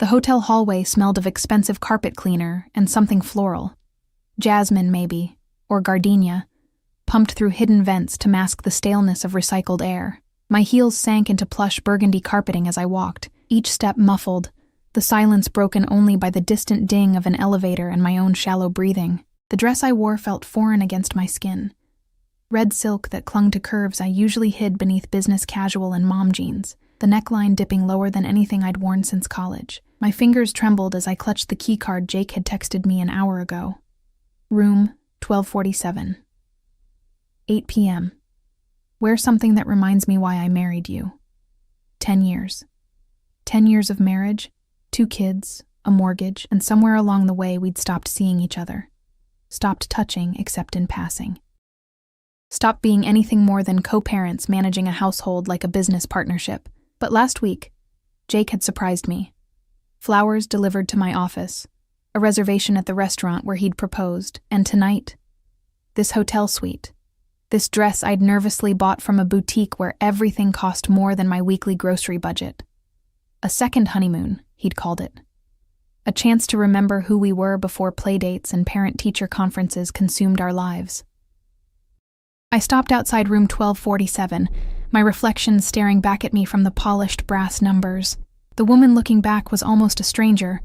The hotel hallway smelled of expensive carpet cleaner and something floral. Jasmine, maybe, or gardenia, pumped through hidden vents to mask the staleness of recycled air. My heels sank into plush burgundy carpeting as I walked, each step muffled, the silence broken only by the distant ding of an elevator and my own shallow breathing. The dress I wore felt foreign against my skin. Red silk that clung to curves I usually hid beneath business casual and mom jeans, the neckline dipping lower than anything I'd worn since college. My fingers trembled as I clutched the keycard Jake had texted me an hour ago. Room 1247. 8 p.m. Wear something that reminds me why I married you. 10 years. 10 years of marriage, 2 kids, a mortgage, and somewhere along the way we'd stopped seeing each other. Stopped touching except in passing. Stopped being anything more than co-parents managing a household like a business partnership. But last week, Jake had surprised me. Flowers delivered to my office, a reservation at the restaurant where he'd proposed, and tonight, this hotel suite. This dress I'd nervously bought from a boutique where everything cost more than my weekly grocery budget. A second honeymoon, he'd called it. A chance to remember who we were before playdates and parent-teacher conferences consumed our lives. I stopped outside room 1247, my reflection staring back at me from the polished brass numbers. The woman looking back was almost a stranger.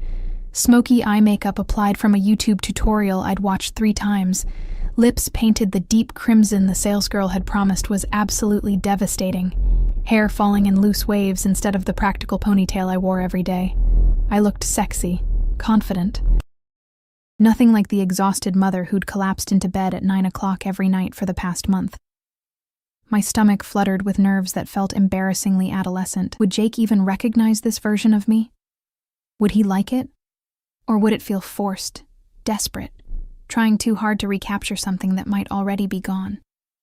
Smoky eye makeup applied from a YouTube tutorial I'd watched 3 times. Lips painted the deep crimson the salesgirl had promised was absolutely devastating. Hair falling in loose waves instead of the practical ponytail I wore every day. I looked sexy, confident. Nothing like the exhausted mother who'd collapsed into bed at 9 o'clock every night for the past month. My stomach fluttered with nerves that felt embarrassingly adolescent. Would Jake even recognize this version of me? Would he like it? Or would it feel forced, desperate, trying too hard to recapture something that might already be gone?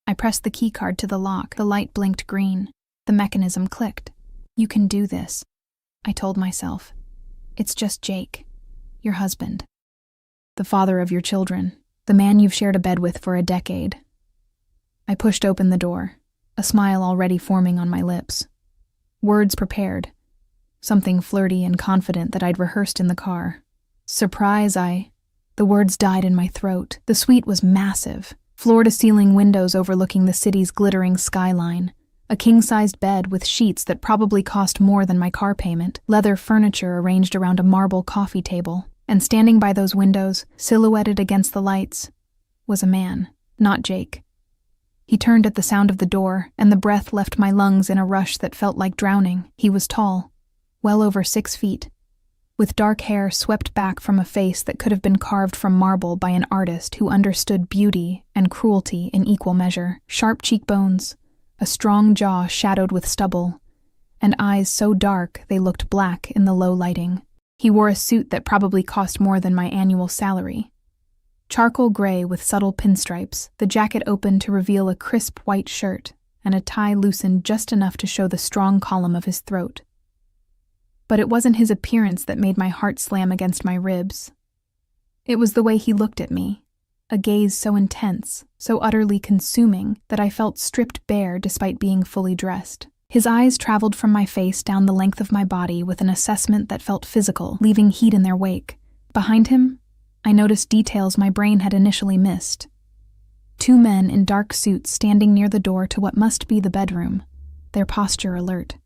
I pressed the keycard to the lock. The light blinked green. The mechanism clicked. You can do this, I told myself. It's just Jake, your husband. The father of your children, the man you've shared a bed with for a decade. I pushed open the door, a smile already forming on my lips. Words prepared, something flirty and confident that I'd rehearsed in the car. Surprise, The words died in my throat. The suite was massive, floor-to-ceiling windows overlooking the city's glittering skyline. A king-sized bed with sheets that probably cost more than my car payment, leather furniture arranged around a marble coffee table. And standing by those windows, silhouetted against the lights, was a man, not Jake. He turned at the sound of the door, and the breath left my lungs in a rush that felt like drowning. He was tall, well over 6 feet, with dark hair swept back from a face that could have been carved from marble by an artist who understood beauty and cruelty in equal measure. Sharp cheekbones, a strong jaw shadowed with stubble, and eyes so dark they looked black in the low lighting. He wore a suit that probably cost more than my annual salary. Charcoal gray with subtle pinstripes, the jacket opened to reveal a crisp white shirt, and a tie loosened just enough to show the strong column of his throat. But it wasn't his appearance that made my heart slam against my ribs. It was the way he looked at me, a gaze so intense, so utterly consuming, that I felt stripped bare despite being fully dressed. His eyes traveled from my face down the length of my body with an assessment that felt physical, leaving heat in their wake. Behind him, I noticed details my brain had initially missed. 2 men in dark suits standing near the door to what must be the bedroom, their posture alert,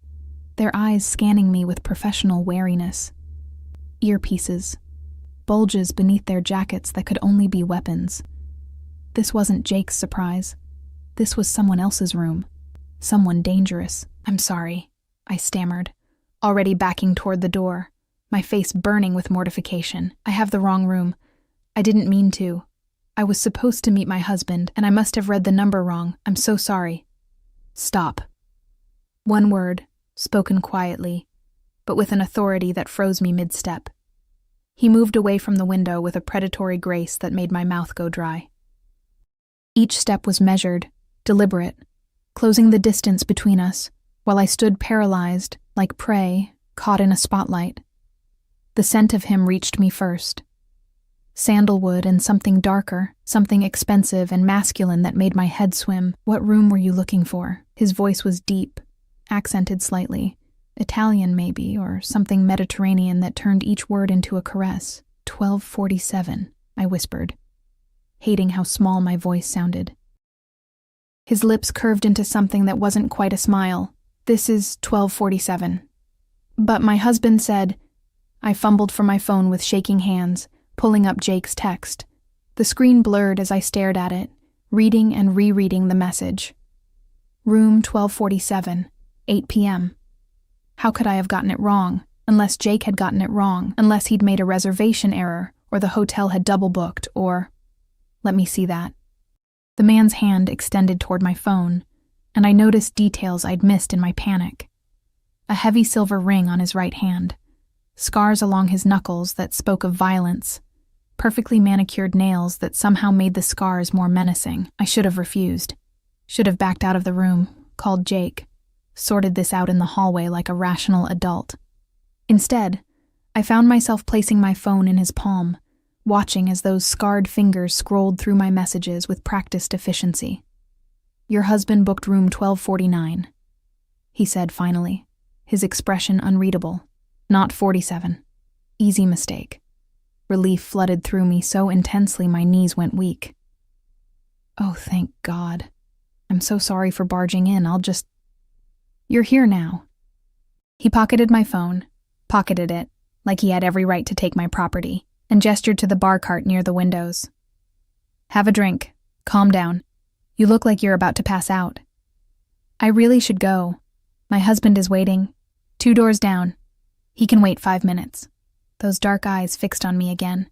their eyes scanning me with professional wariness. Earpieces, bulges beneath their jackets that could only be weapons. This wasn't Jake's surprise. This was someone else's room. Someone dangerous. I'm sorry, I stammered, already backing toward the door, my face burning with mortification. I have the wrong room. I didn't mean to. I was supposed to meet my husband, and I must have read the number wrong. I'm so sorry. Stop. One word, spoken quietly, but with an authority that froze me mid-step. He moved away from the window with a predatory grace that made my mouth go dry. Each step was measured, deliberate, closing the distance between us, while I stood paralyzed, like prey, caught in a spotlight. The scent of him reached me first. Sandalwood and something darker, something expensive and masculine that made my head swim. What room were you looking for? His voice was deep, accented slightly, Italian maybe, or something Mediterranean that turned each word into a caress. 12:47, I whispered, hating how small my voice sounded. His lips curved into something that wasn't quite a smile. This is 12:47. But my husband said. I fumbled for my phone with shaking hands, pulling up Jake's text. The screen blurred as I stared at it, reading and rereading the message. Room 1247, 8 p.m. How could I have gotten it wrong, unless Jake had gotten it wrong, unless he'd made a reservation error, or the hotel had double booked, or... Let me see that. The man's hand extended toward my phone, and I noticed details I'd missed in my panic. A heavy silver ring on his right hand, scars along his knuckles that spoke of violence, perfectly manicured nails that somehow made the scars more menacing. I should have refused. Should have backed out of the room, called Jake, sorted this out in the hallway like a rational adult. Instead, I found myself placing my phone in his palm, watching as those scarred fingers scrolled through my messages with practiced efficiency. Your husband booked room 1249, he said finally, his expression unreadable. Not 47. Easy mistake. Relief flooded through me so intensely my knees went weak. Oh, thank God. I'm so sorry for barging in. You're here now. He pocketed my phone, pocketed it, like he had every right to take my property, and gestured to the bar cart near the windows. Have a drink. Calm down. You look like you're about to pass out. I really should go. My husband is waiting. 2 doors down. He can wait 5 minutes. Those dark eyes fixed on me again,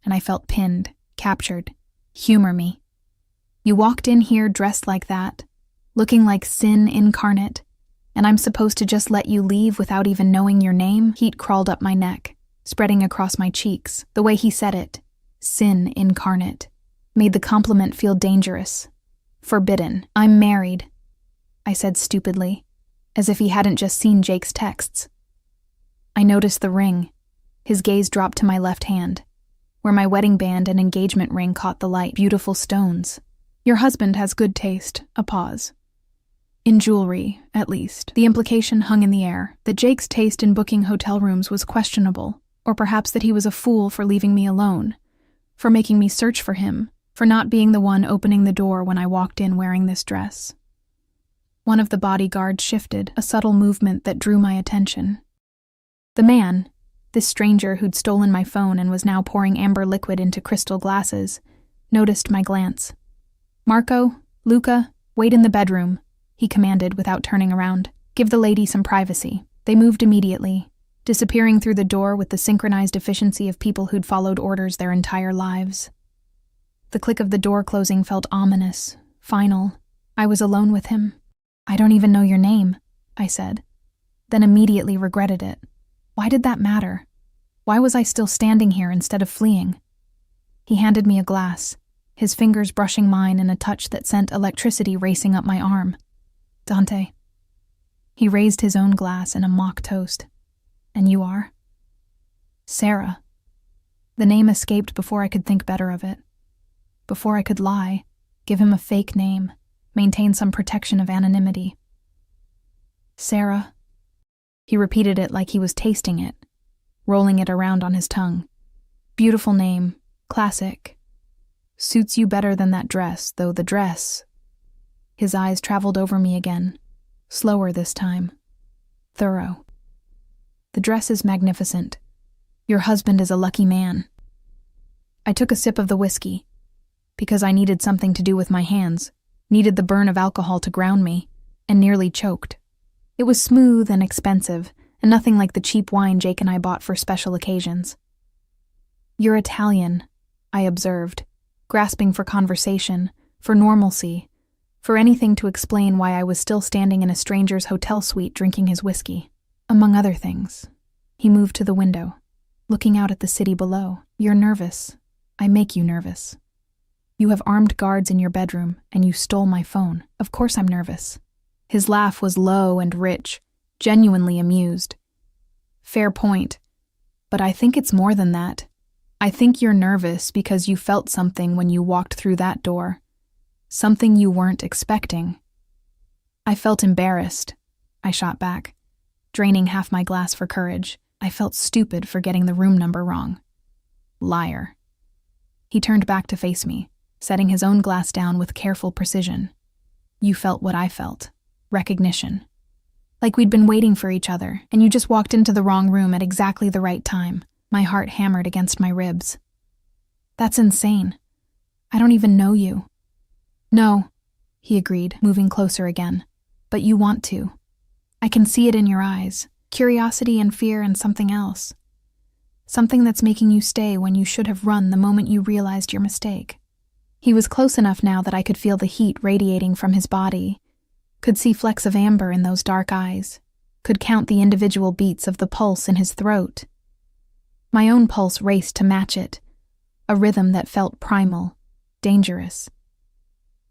and I felt pinned, captured. Humor me. You walked in here dressed like that, looking like sin incarnate, and I'm supposed to just let you leave without even knowing your name? Heat crawled up my neck, spreading across my cheeks. The way he said it, sin incarnate, made the compliment feel dangerous. Forbidden. I'm married, I said stupidly, as if he hadn't just seen Jake's texts. I noticed the ring. His gaze dropped to my left hand, where my wedding band and engagement ring caught the light. Beautiful stones. Your husband has good taste. A pause. In jewelry, at least. The implication hung in the air that Jake's taste in booking hotel rooms was questionable, or perhaps that he was a fool for leaving me alone, for making me search for him, for not being the one opening the door when I walked in wearing this dress. One of the bodyguards shifted, a subtle movement that drew my attention. The man, this stranger who'd stolen my phone and was now pouring amber liquid into crystal glasses, noticed my glance. Marco, Luca, wait in the bedroom, he commanded without turning around. Give the lady some privacy. They moved immediately, disappearing through the door with the synchronized efficiency of people who'd followed orders their entire lives. The click of the door closing felt ominous, final. I was alone with him. I don't even know your name, I said, then immediately regretted it. Why did that matter? Why was I still standing here instead of fleeing? He handed me a glass, his fingers brushing mine in a touch that sent electricity racing up my arm. Dante. He raised his own glass in a mock toast. And you are? Sarah. The name escaped before I could think better of it. Before I could lie, give him a fake name, maintain some protection of anonymity. Sarah. He repeated it like he was tasting it, rolling it around on his tongue. Beautiful name, classic. Suits you better than that dress, though the dress... His eyes traveled over me again, slower this time. Thorough. The dress is magnificent. Your husband is a lucky man. I took a sip of the whiskey, because I needed something to do with my hands, needed the burn of alcohol to ground me, and nearly choked. It was smooth and expensive, and nothing like the cheap wine Jake and I bought for special occasions. You're Italian, I observed, grasping for conversation, for normalcy, for anything to explain why I was still standing in a stranger's hotel suite drinking his whiskey. Among other things, he moved to the window, looking out at the city below. You're nervous. I make you nervous. You have armed guards in your bedroom, and you stole my phone. Of course I'm nervous. His laugh was low and rich, genuinely amused. Fair point, but I think it's more than that. I think you're nervous because you felt something when you walked through that door. Something you weren't expecting. I felt embarrassed, I shot back, draining half my glass for courage. I felt stupid for getting the room number wrong. Liar. He turned back to face me, setting his own glass down with careful precision. You felt what I felt. Recognition. Like we'd been waiting for each other, and you just walked into the wrong room at exactly the right time. My heart hammered against my ribs. That's insane. I don't even know you. No, he agreed, moving closer again. But you want to. I can see it in your eyes. Curiosity and fear and something else. Something that's making you stay when you should have run the moment you realized your mistake. He was close enough now that I could feel the heat radiating from his body, could see flecks of amber in those dark eyes, could count the individual beats of the pulse in his throat. My own pulse raced to match it, a rhythm that felt primal, dangerous.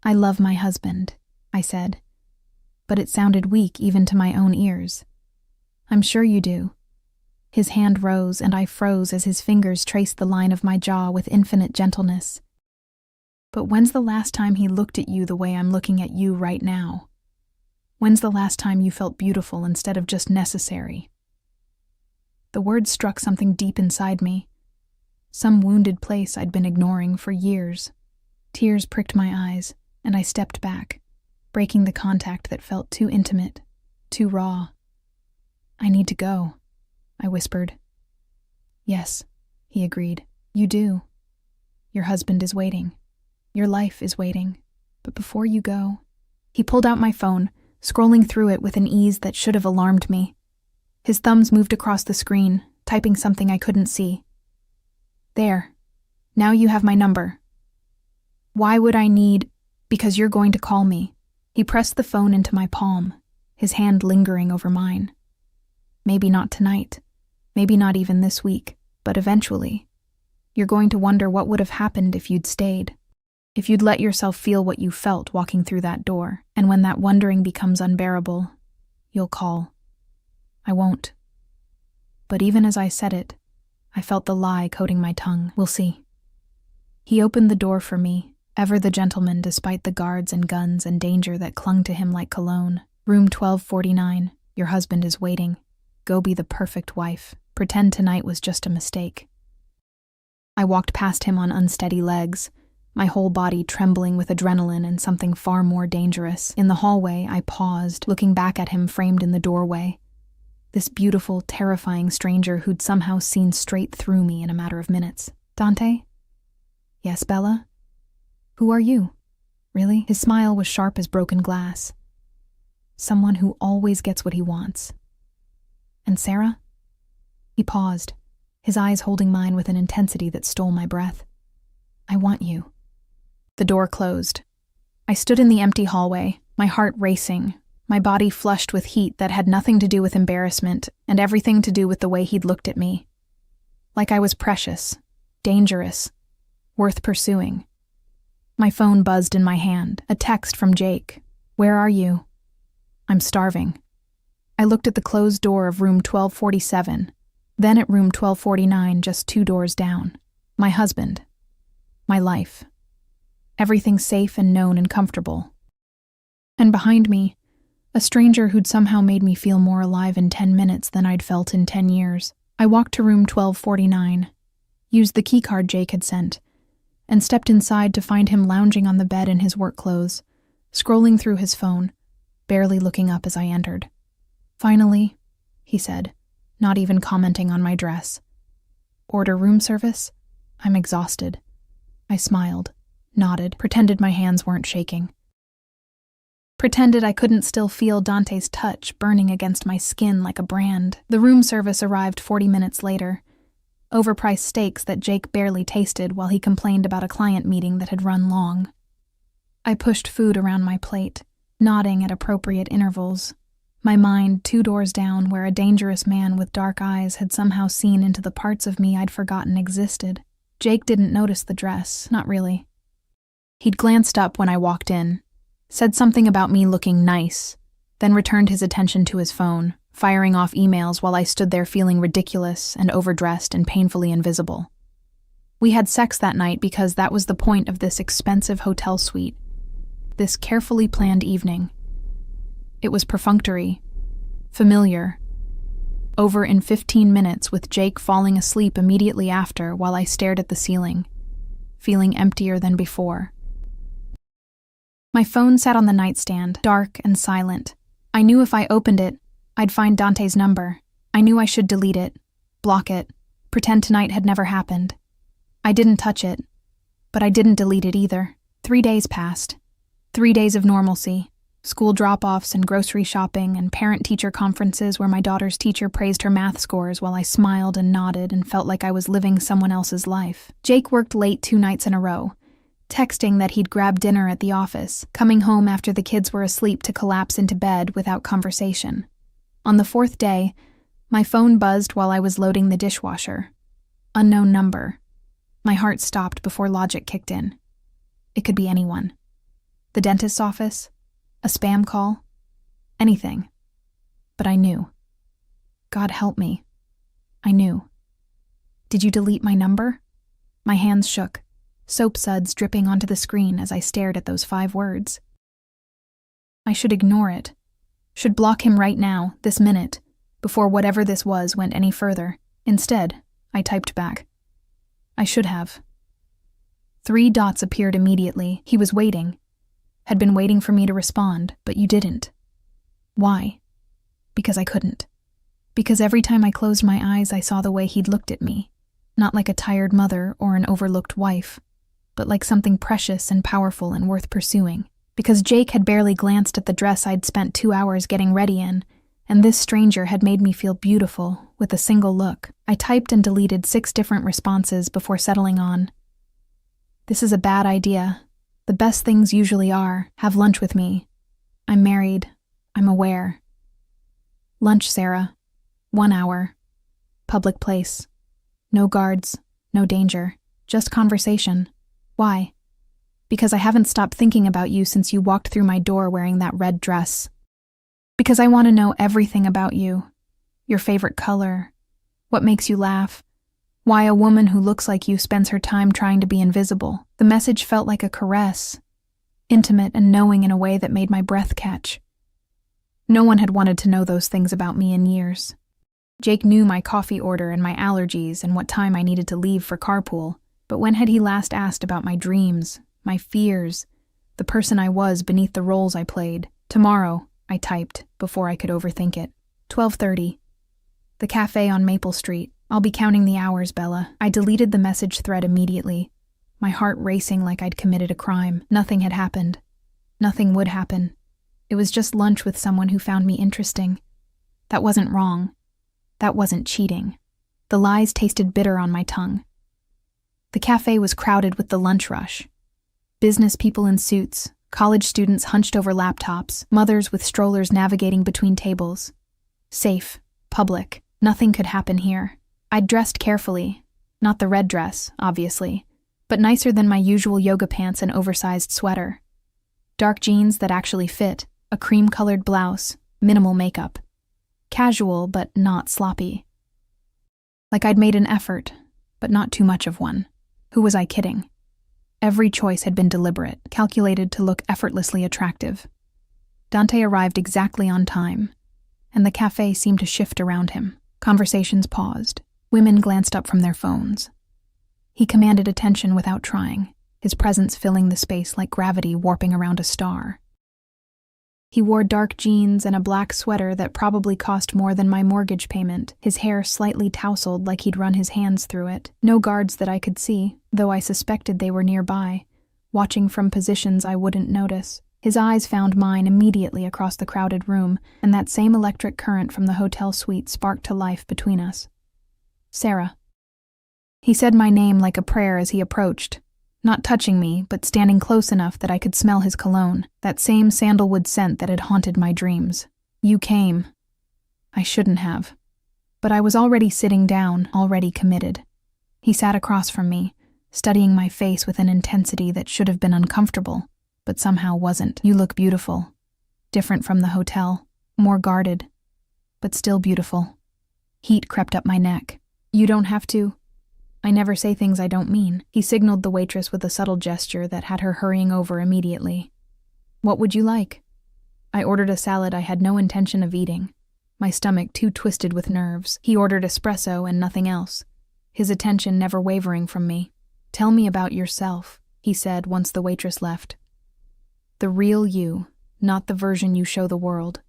I love my husband, I said, but it sounded weak even to my own ears. I'm sure you do. His hand rose and I froze as his fingers traced the line of my jaw with infinite gentleness. But when's the last time he looked at you the way I'm looking at you right now? When's the last time you felt beautiful instead of just necessary? The words struck something deep inside me, some wounded place I'd been ignoring for years. Tears pricked my eyes, and I stepped back, breaking the contact that felt too intimate, too raw. I need to go, I whispered. Yes, he agreed. You do. Your husband is waiting. Your life is waiting. But before you go... He pulled out my phone, scrolling through it with an ease that should have alarmed me. His thumbs moved across the screen, typing something I couldn't see. There. Now you have my number. Why would I need... Because you're going to call me. He pressed the phone into my palm, his hand lingering over mine. Maybe not tonight. Maybe not even this week. But eventually. You're going to wonder what would have happened if you'd stayed. If you'd let yourself feel what you felt walking through that door. And when that wondering becomes unbearable, you'll call. I won't. But even as I said it, I felt the lie coating my tongue. We'll see. He opened the door for me, ever the gentleman despite the guards and guns and danger that clung to him like cologne. Room 1249, your husband is waiting. Go be the perfect wife. Pretend tonight was just a mistake. I walked past him on unsteady legs, my whole body trembling with adrenaline and something far more dangerous. In the hallway, I paused, looking back at him framed in the doorway. This beautiful, terrifying stranger who'd somehow seen straight through me in a matter of minutes. Dante? Yes, Bella? Who are you? Really? His smile was sharp as broken glass. Someone who always gets what he wants. And Sarah? He paused, his eyes holding mine with an intensity that stole my breath. I want you. The door closed. I stood in the empty hallway, my heart racing, my body flushed with heat that had nothing to do with embarrassment and everything to do with the way he'd looked at me. Like I was precious, dangerous, worth pursuing. My phone buzzed in my hand, a text from Jake. Where are you? I'm starving. I looked at the closed door of room 1247, then at room 1249, just 2 doors down. My husband. My life. Everything safe and known and comfortable. And behind me, a stranger who'd somehow made me feel more alive in 10 minutes than I'd felt in 10 years. I walked to room 1249, used the keycard Jake had sent, and stepped inside to find him lounging on the bed in his work clothes, scrolling through his phone, barely looking up as I entered. Finally, he said, not even commenting on my dress. Order room service? I'm exhausted. I smiled, nodded, pretended my hands weren't shaking. Pretended I couldn't still feel Dante's touch burning against my skin like a brand. The room service arrived 40 minutes later. Overpriced steaks that Jake barely tasted while he complained about a client meeting that had run long. I pushed food around my plate, nodding at appropriate intervals, my mind 2 doors down where a dangerous man with dark eyes had somehow seen into the parts of me I'd forgotten existed. Jake didn't notice the dress, not really. He'd glanced up when I walked in, said something about me looking nice, then returned his attention to his phone, firing off emails while I stood there feeling ridiculous and overdressed and painfully invisible. We had sex that night because that was the point of this expensive hotel suite, this carefully planned evening. It was perfunctory, familiar, over in 15 minutes with Jake falling asleep immediately after while I stared at the ceiling, feeling emptier than before. My phone sat on the nightstand, dark and silent. I knew if I opened it, I'd find Dante's number. I knew I should delete it, block it, pretend tonight had never happened. I didn't touch it, but I didn't delete it either. 3 days passed. 3 days of normalcy. School drop-offs and grocery shopping and parent-teacher conferences where my daughter's teacher praised her math scores while I smiled and nodded and felt like I was living someone else's life. Jake worked late 2 nights in a row, texting that he'd grab dinner at the office, coming home after the kids were asleep to collapse into bed without conversation. On the 4th day, my phone buzzed while I was loading the dishwasher. Unknown number. My heart stopped before logic kicked in. It could be anyone. The dentist's office, a spam call, anything. But I knew. God help me. I knew. Did you delete my number? My hands shook, soap suds dripping onto the screen as I stared at those 5 words. I should ignore it. Should block him right now, this minute, before whatever this was went any further. Instead, I typed back. I should have. 3 dots appeared immediately. He was waiting. Had been waiting for me to respond, but you didn't. Why? Because I couldn't. Because every time I closed my eyes, I saw the way he'd looked at me. Not like a tired mother or an overlooked wife, but like something precious and powerful and worth pursuing. Because Jake had barely glanced at the dress I'd spent 2 hours getting ready in, and this stranger had made me feel beautiful with a single look. I typed and deleted 6 different responses before settling on. This is a bad idea. The best things usually are, have lunch with me. I'm married. I'm aware. Lunch, Sarah. 1 hour. Public place. No guards. No danger. Just conversation. Why? Because I haven't stopped thinking about you since you walked through my door wearing that red dress. Because I want to know everything about you. Your favorite color. What makes you laugh. Why a woman who looks like you spends her time trying to be invisible. The message felt like a caress. Intimate and knowing in a way that made my breath catch. No one had wanted to know those things about me in years. Jake knew my coffee order and my allergies and what time I needed to leave for carpool, but when had he last asked about my dreams, my fears, the person I was beneath the roles I played? Tomorrow, I typed, before I could overthink it. 12:30. The cafe on Maple Street. I'll be counting the hours, Bella. I deleted the message thread immediately, my heart racing like I'd committed a crime. Nothing had happened. Nothing would happen. It was just lunch with someone who found me interesting. That wasn't wrong. That wasn't cheating. The lies tasted bitter on my tongue. The cafe was crowded with the lunch rush. Business people in suits, college students hunched over laptops, mothers with strollers navigating between tables. Safe, public, nothing could happen here. I'd dressed carefully, not the red dress, obviously, but nicer than my usual yoga pants and oversized sweater. Dark jeans that actually fit, a cream-colored blouse, minimal makeup. Casual, but not sloppy. Like I'd made an effort, but not too much of one. Who was I kidding? Every choice had been deliberate, calculated to look effortlessly attractive. Dante arrived exactly on time, and the cafe seemed to shift around him. Conversations paused. Women glanced up from their phones. He commanded attention without trying, his presence filling the space like gravity warping around a star. He wore dark jeans and a black sweater that probably cost more than my mortgage payment, his hair slightly tousled like he'd run his hands through it. No guards that I could see, though I suspected they were nearby, watching from positions I wouldn't notice. His eyes found mine immediately across the crowded room, and that same electric current from the hotel suite sparked to life between us. Sarah. He said my name like a prayer as he approached, not touching me, but standing close enough that I could smell his cologne, that same sandalwood scent that had haunted my dreams. You came. I shouldn't have. But I was already sitting down, already committed. He sat across from me, studying my face with an intensity that should have been uncomfortable, but somehow wasn't. You look beautiful. Different from the hotel, more guarded, but still beautiful. Heat crept up my neck. You don't have to. I never say things I don't mean. He signaled the waitress with a subtle gesture that had her hurrying over immediately. What would you like? I ordered a salad I had no intention of eating. my stomach too twisted with nerves. He ordered espresso and nothing else, his attention never wavering from me. "Tell me about yourself," he said once the waitress left. "The real you, not the version you show the world.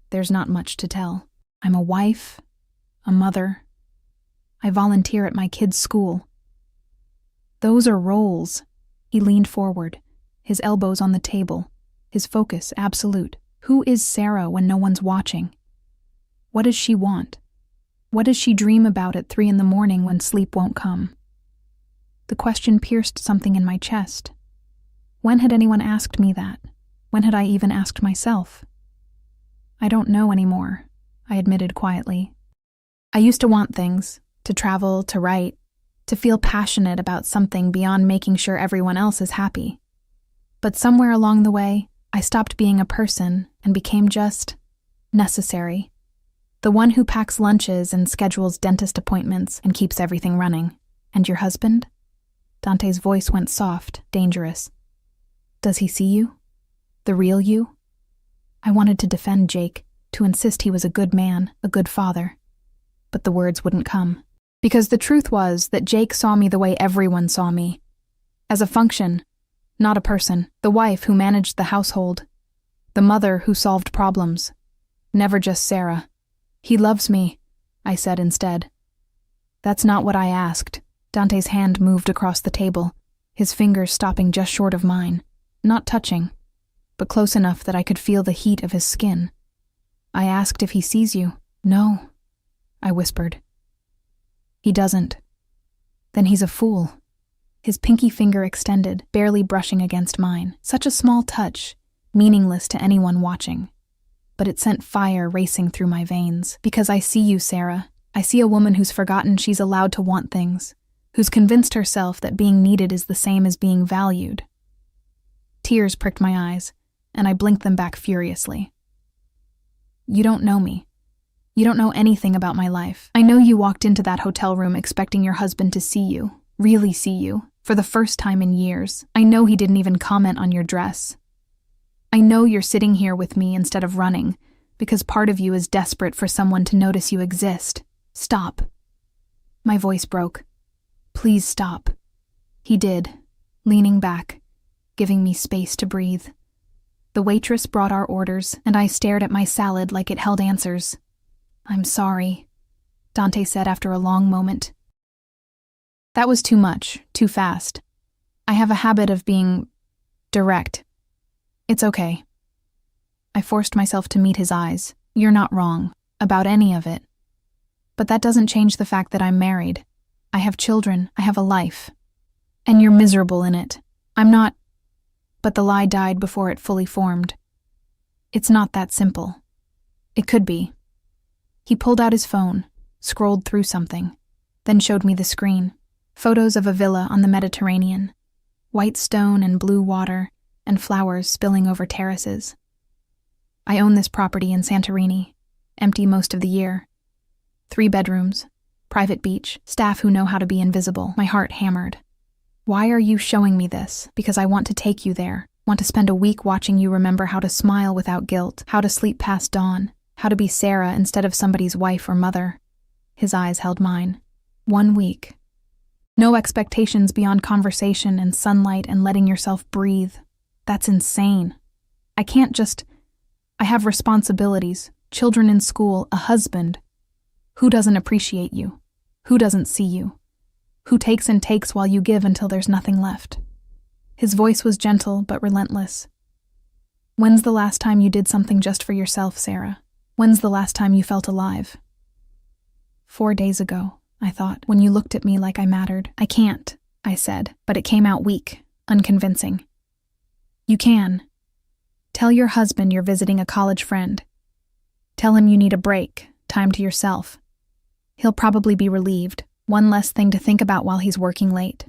There's not much to tell. I'm a wife, a mother. I volunteer at my kids' school." "Those are roles." He leaned forward, his elbows on the table, his focus absolute. "Who is Sarah when no one's watching? What does she want? What does she dream about at 3 a.m. when sleep won't come?" The question pierced something in my chest. When had anyone asked me that? When had I even asked myself? "I don't know anymore," I admitted quietly. "I used to want things, to travel, to write, to feel passionate about something beyond making sure everyone else is happy. But somewhere along the way, I stopped being a person and became just necessary. The one who packs lunches and schedules dentist appointments and keeps everything running. And your husband?" Dante's voice went soft, dangerous. "Does he see you? The real you?" I wanted to defend Jake, to insist he was a good man, a good father. But the words wouldn't come. Because the truth was that Jake saw me the way everyone saw me. As a function, not a person. The wife who managed the household. The mother who solved problems. Never just Sarah. "He loves me," I said instead. "That's not what I asked." Dante's hand moved across the table, his fingers stopping just short of mine. Not touching, but close enough that I could feel the heat of his skin. "I asked if he sees you." "No," I whispered. "He doesn't." "Then he's a fool." His pinky finger extended, barely brushing against mine. Such a small touch, meaningless to anyone watching. But it sent fire racing through my veins. "Because I see you, Sarah. I see a woman who's forgotten she's allowed to want things, who's convinced herself that being needed is the same as being valued." Tears pricked my eyes, and I blinked them back furiously. "You don't know me. You don't know anything about my life. I know you walked into that hotel room expecting your husband to see you, really see you, for the first time in years. I know he didn't even comment on your dress. I know you're sitting here with me instead of running, because part of you is desperate for someone to notice you exist. Stop." My voice broke. "Please stop." He did, leaning back, giving me space to breathe. The waitress brought our orders, and I stared at my salad like it held answers. "I'm sorry," Dante said after a long moment. That was too much, too fast. I have a habit of being direct. "It's okay." I forced myself to meet his eyes. "You're not wrong about any of it. But that doesn't change the fact that I'm married. I have children, I have a life. And you're miserable in it. I'm not." But the lie died before it fully formed. "It's not that simple. It could be." He pulled out his phone, scrolled through something, then showed me the screen. Photos of a villa on the Mediterranean. White stone and blue water, and flowers spilling over terraces. "I own this property in Santorini, empty most of the year. 3 bedrooms, private beach, staff who know how to be invisible." My heart hammered. "Why are you showing me this?" "Because I want to take you there. Want to spend a week watching you remember how to smile without guilt, how to sleep past dawn, how to be Sarah instead of somebody's wife or mother." His eyes held mine. 1 week. No expectations beyond conversation and sunlight and letting yourself breathe. That's insane. I can't just... I have responsibilities, children in school, a husband. Who doesn't appreciate you? Who doesn't see you? Who takes and takes while you give until there's nothing left? His voice was gentle but relentless. "When's the last time you did something just for yourself, Sarah? When's the last time you felt alive?" 4 days ago, I thought, when you looked at me like I mattered. "I can't," I said, but it came out weak, unconvincing. "You can. Tell your husband you're visiting a college friend. Tell him you need a break, time to yourself. He'll probably be relieved, one less thing to think about while he's working late."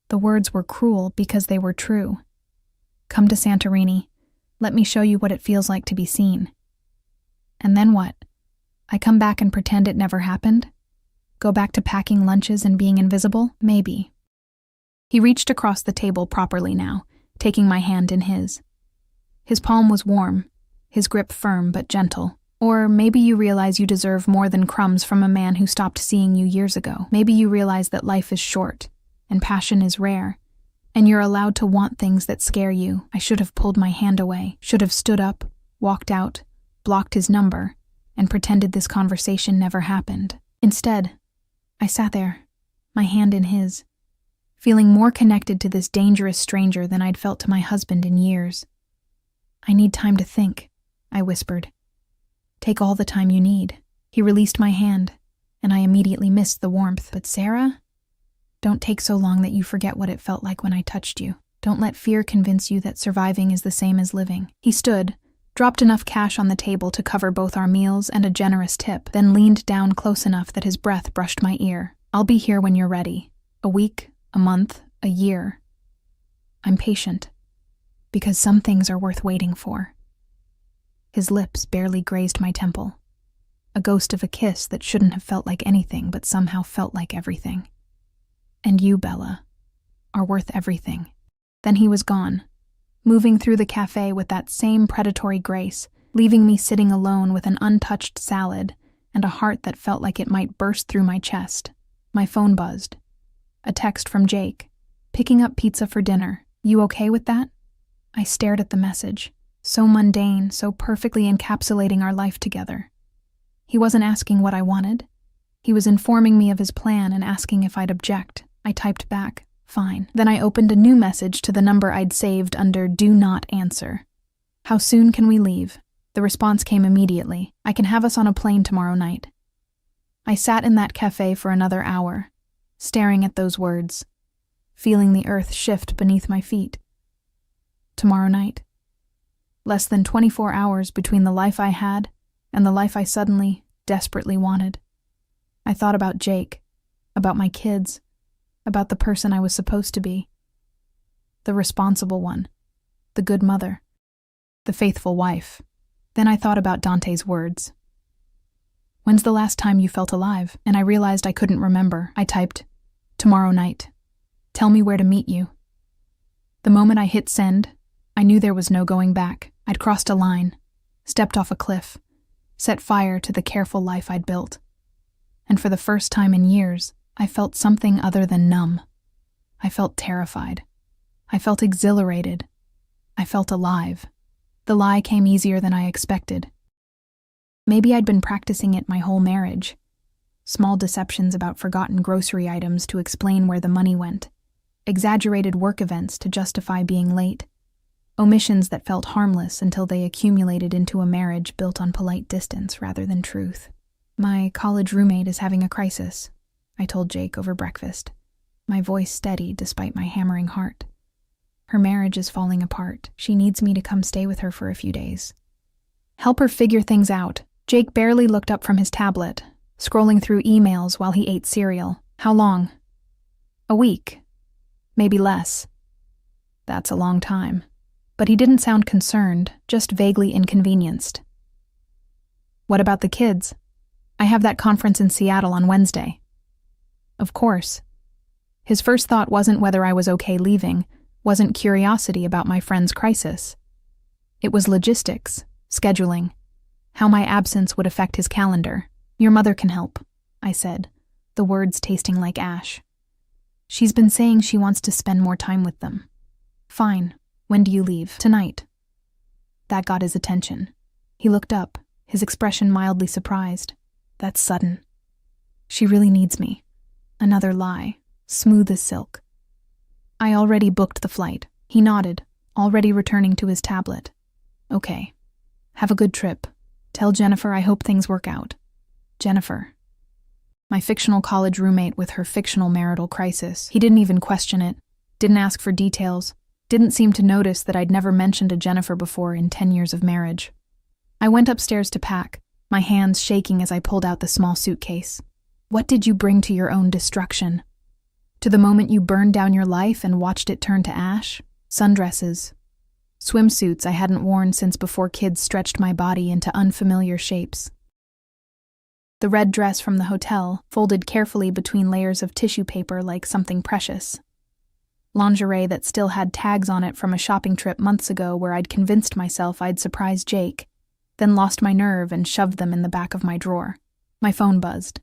The words were cruel because they were true. "Come to Santorini. Let me show you what it feels like to be seen." And then what? I come back and pretend it never happened? Go back to packing lunches and being invisible? Maybe. He reached across the table properly now, taking my hand in his. His palm was warm, his grip firm but gentle. Or maybe you realize you deserve more than crumbs from a man who stopped seeing you years ago. Maybe you realize that life is short, and passion is rare, and you're allowed to want things that scare you. I should have pulled my hand away, should have stood up, walked out, blocked his number, and pretended this conversation never happened. Instead, I sat there, my hand in his, feeling more connected to this dangerous stranger than I'd felt to my husband in years. "I need time to think," I whispered. "Take all the time you need." He released my hand, and I immediately missed the warmth. "But Sarah, don't take so long that you forget what it felt like when I touched you. Don't let fear convince you that surviving is the same as living." He stood, dropped enough cash on the table to cover both our meals and a generous tip, then leaned down close enough that his breath brushed my ear. "I'll be here when you're ready. A week, a month, a year. I'm patient, because some things are worth waiting for." His lips barely grazed my temple, a ghost of a kiss that shouldn't have felt like anything but somehow felt like everything. "And you, Bella, are worth everything." Then he was gone, moving through the cafe with that same predatory grace, leaving me sitting alone with an untouched salad and a heart that felt like it might burst through my chest. My phone buzzed. A text from Jake, picking up pizza for dinner. "You okay with that?" I stared at the message. So mundane, so perfectly encapsulating our life together. He wasn't asking what I wanted. He was informing me of his plan and asking if I'd object. I typed back, "Fine." Then I opened a new message to the number I'd saved under "Do Not Answer." "How soon can we leave?" The response came immediately. "I can have us on a plane tomorrow night." I sat in that cafe for another hour, staring at those words, feeling the earth shift beneath my feet. Tomorrow night. Less than 24 hours between the life I had and the life I suddenly, desperately wanted. I thought about Jake, about my kids, about the person I was supposed to be. The responsible one, the good mother, the faithful wife. Then I thought about Dante's words. "When's the last time you felt alive?" And I realized I couldn't remember. I typed, "Tomorrow night. Tell me where to meet you." The moment I hit send, I knew there was no going back. I'd crossed a line, stepped off a cliff, set fire to the careful life I'd built. And for the first time in years, I felt something other than numb. I felt terrified. I felt exhilarated. I felt alive. The lie came easier than I expected. Maybe I'd been practicing it my whole marriage. Small deceptions about forgotten grocery items to explain where the money went. Exaggerated work events to justify being late. Omissions that felt harmless until they accumulated into a marriage built on polite distance rather than truth. "My college roommate is having a crisis," I told Jake over breakfast, my voice steady despite my hammering heart. "Her marriage is falling apart. She needs me to come stay with her for a few days." "Help her figure things out." Jake barely looked up from his tablet, scrolling through emails while he ate cereal. "How long?" "A week. Maybe less." "That's a long time." But he didn't sound concerned, just vaguely inconvenienced. "What about the kids? I have that conference in Seattle on Wednesday." "Of course." His first thought wasn't whether I was okay leaving, wasn't curiosity about my friend's crisis. It was logistics, scheduling, how my absence would affect his calendar. "Your mother can help," I said, the words tasting like ash. "She's been saying she wants to spend more time with them." "Fine. When do you leave?" "Tonight." That got his attention. He looked up, his expression mildly surprised. "That's sudden." "She really needs me." Another lie, smooth as silk. "I already booked the flight." He nodded, already returning to his tablet. "Okay. Have a good trip. Tell Jennifer I hope things work out." Jennifer. My fictional college roommate with her fictional marital crisis. He didn't even question it, didn't ask for details, didn't seem to notice that I'd never mentioned a Jennifer before in 10 years of marriage. I went upstairs to pack, my hands shaking as I pulled out the small suitcase. What did you bring to your own destruction? To the moment you burned down your life and watched it turn to ash? Sundresses. Swimsuits I hadn't worn since before kids stretched my body into unfamiliar shapes. The red dress from the hotel, folded carefully between layers of tissue paper like something precious. Lingerie that still had tags on it from a shopping trip months ago where I'd convinced myself I'd surprise Jake. then lost my nerve and shoved them in the back of my drawer. My phone buzzed.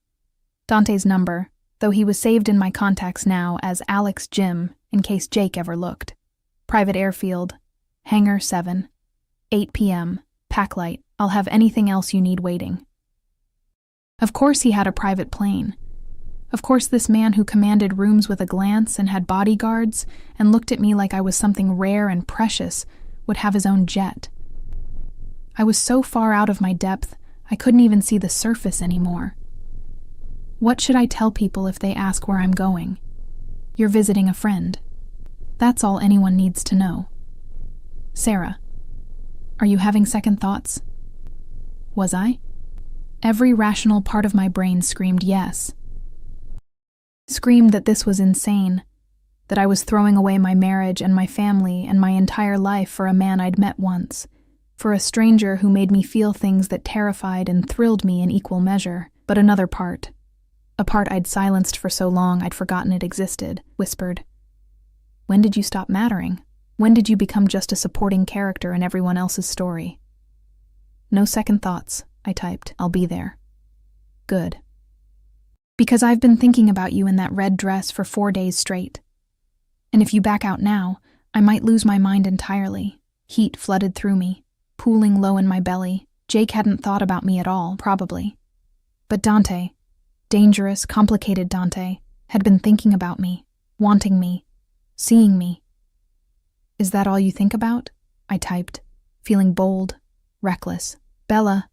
Dante's number, though he was saved in my contacts now as Alex Jim in case Jake ever looked. Private airfield, Hangar 7, 8 p.m., Packlight. I'll have anything else you need waiting. Of course he had a private plane. Of course this man who commanded rooms with a glance and had bodyguards and looked at me like I was something rare and precious would have his own jet. I was so far out of my depth, I couldn't even see the surface anymore. What should I tell people if they ask where I'm going? You're visiting a friend. That's all anyone needs to know. Sarah, are you having second thoughts? Was I? Every rational part of my brain screamed yes. Screamed that this was insane, that I was throwing away my marriage and my family and my entire life for a man I'd met once, for a stranger who made me feel things that terrified and thrilled me in equal measure. But another part, a part I'd silenced for so long I'd forgotten it existed, whispered, "When did you stop mattering? When did you become just a supporting character in everyone else's story?" "No second thoughts," I typed. "I'll be there." "Good. Because I've been thinking about you in that red dress for 4 days straight. And if you back out now, I might lose my mind entirely." Heat flooded through me, pooling low in my belly. Jake hadn't thought about me at all, probably. But Dante, dangerous, complicated Dante, had been thinking about me, wanting me, seeing me. "Is that all you think about?" I typed, feeling bold, reckless. "Bella,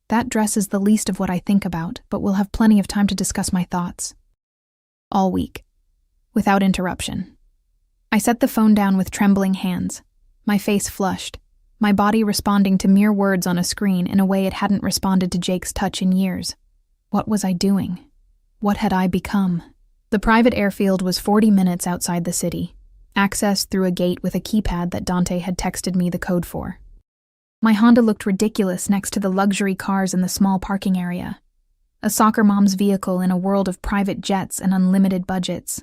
that dress is the least of what I think about, but we'll have plenty of time to discuss my thoughts." All week, without interruption. I set the phone down with trembling hands, my face flushed, my body responding to mere words on a screen in a way it hadn't responded to Jake's touch in years. What was I doing? What had I become? The private airfield was 40 minutes outside the city, accessed through a gate with a keypad that Dante had texted me the code for. My Honda looked ridiculous next to the luxury cars in the small parking area. A soccer mom's vehicle in a world of private jets and unlimited budgets.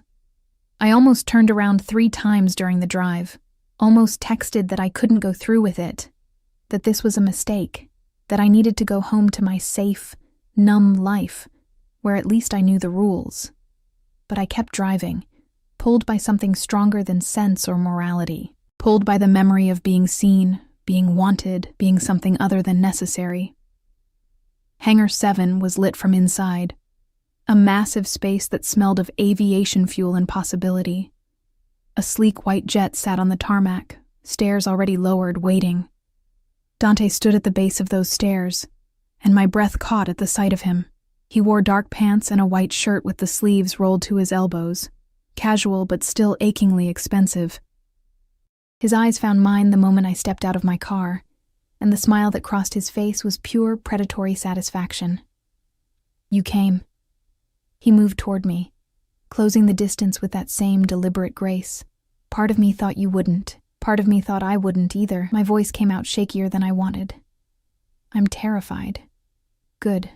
I almost turned around 3 times during the drive, almost texted that I couldn't go through with it, that this was a mistake, that I needed to go home to my safe, numb life, where at least I knew the rules. But I kept driving, pulled by something stronger than sense or morality, pulled by the memory of being seen, being wanted, being something other than necessary. Hangar 7 was lit from inside, a massive space that smelled of aviation fuel and possibility. A sleek white jet sat on the tarmac, stairs already lowered, waiting. Dante stood at the base of those stairs, and my breath caught at the sight of him. He wore dark pants and a white shirt with the sleeves rolled to his elbows, casual but still achingly expensive. His eyes found mine the moment I stepped out of my car, and the smile that crossed his face was pure predatory satisfaction. "You came." He moved toward me, closing the distance with that same deliberate grace. "Part of me thought you wouldn't. Part of me thought I wouldn't either." My voice came out shakier than I wanted. "I'm terrified." "Good."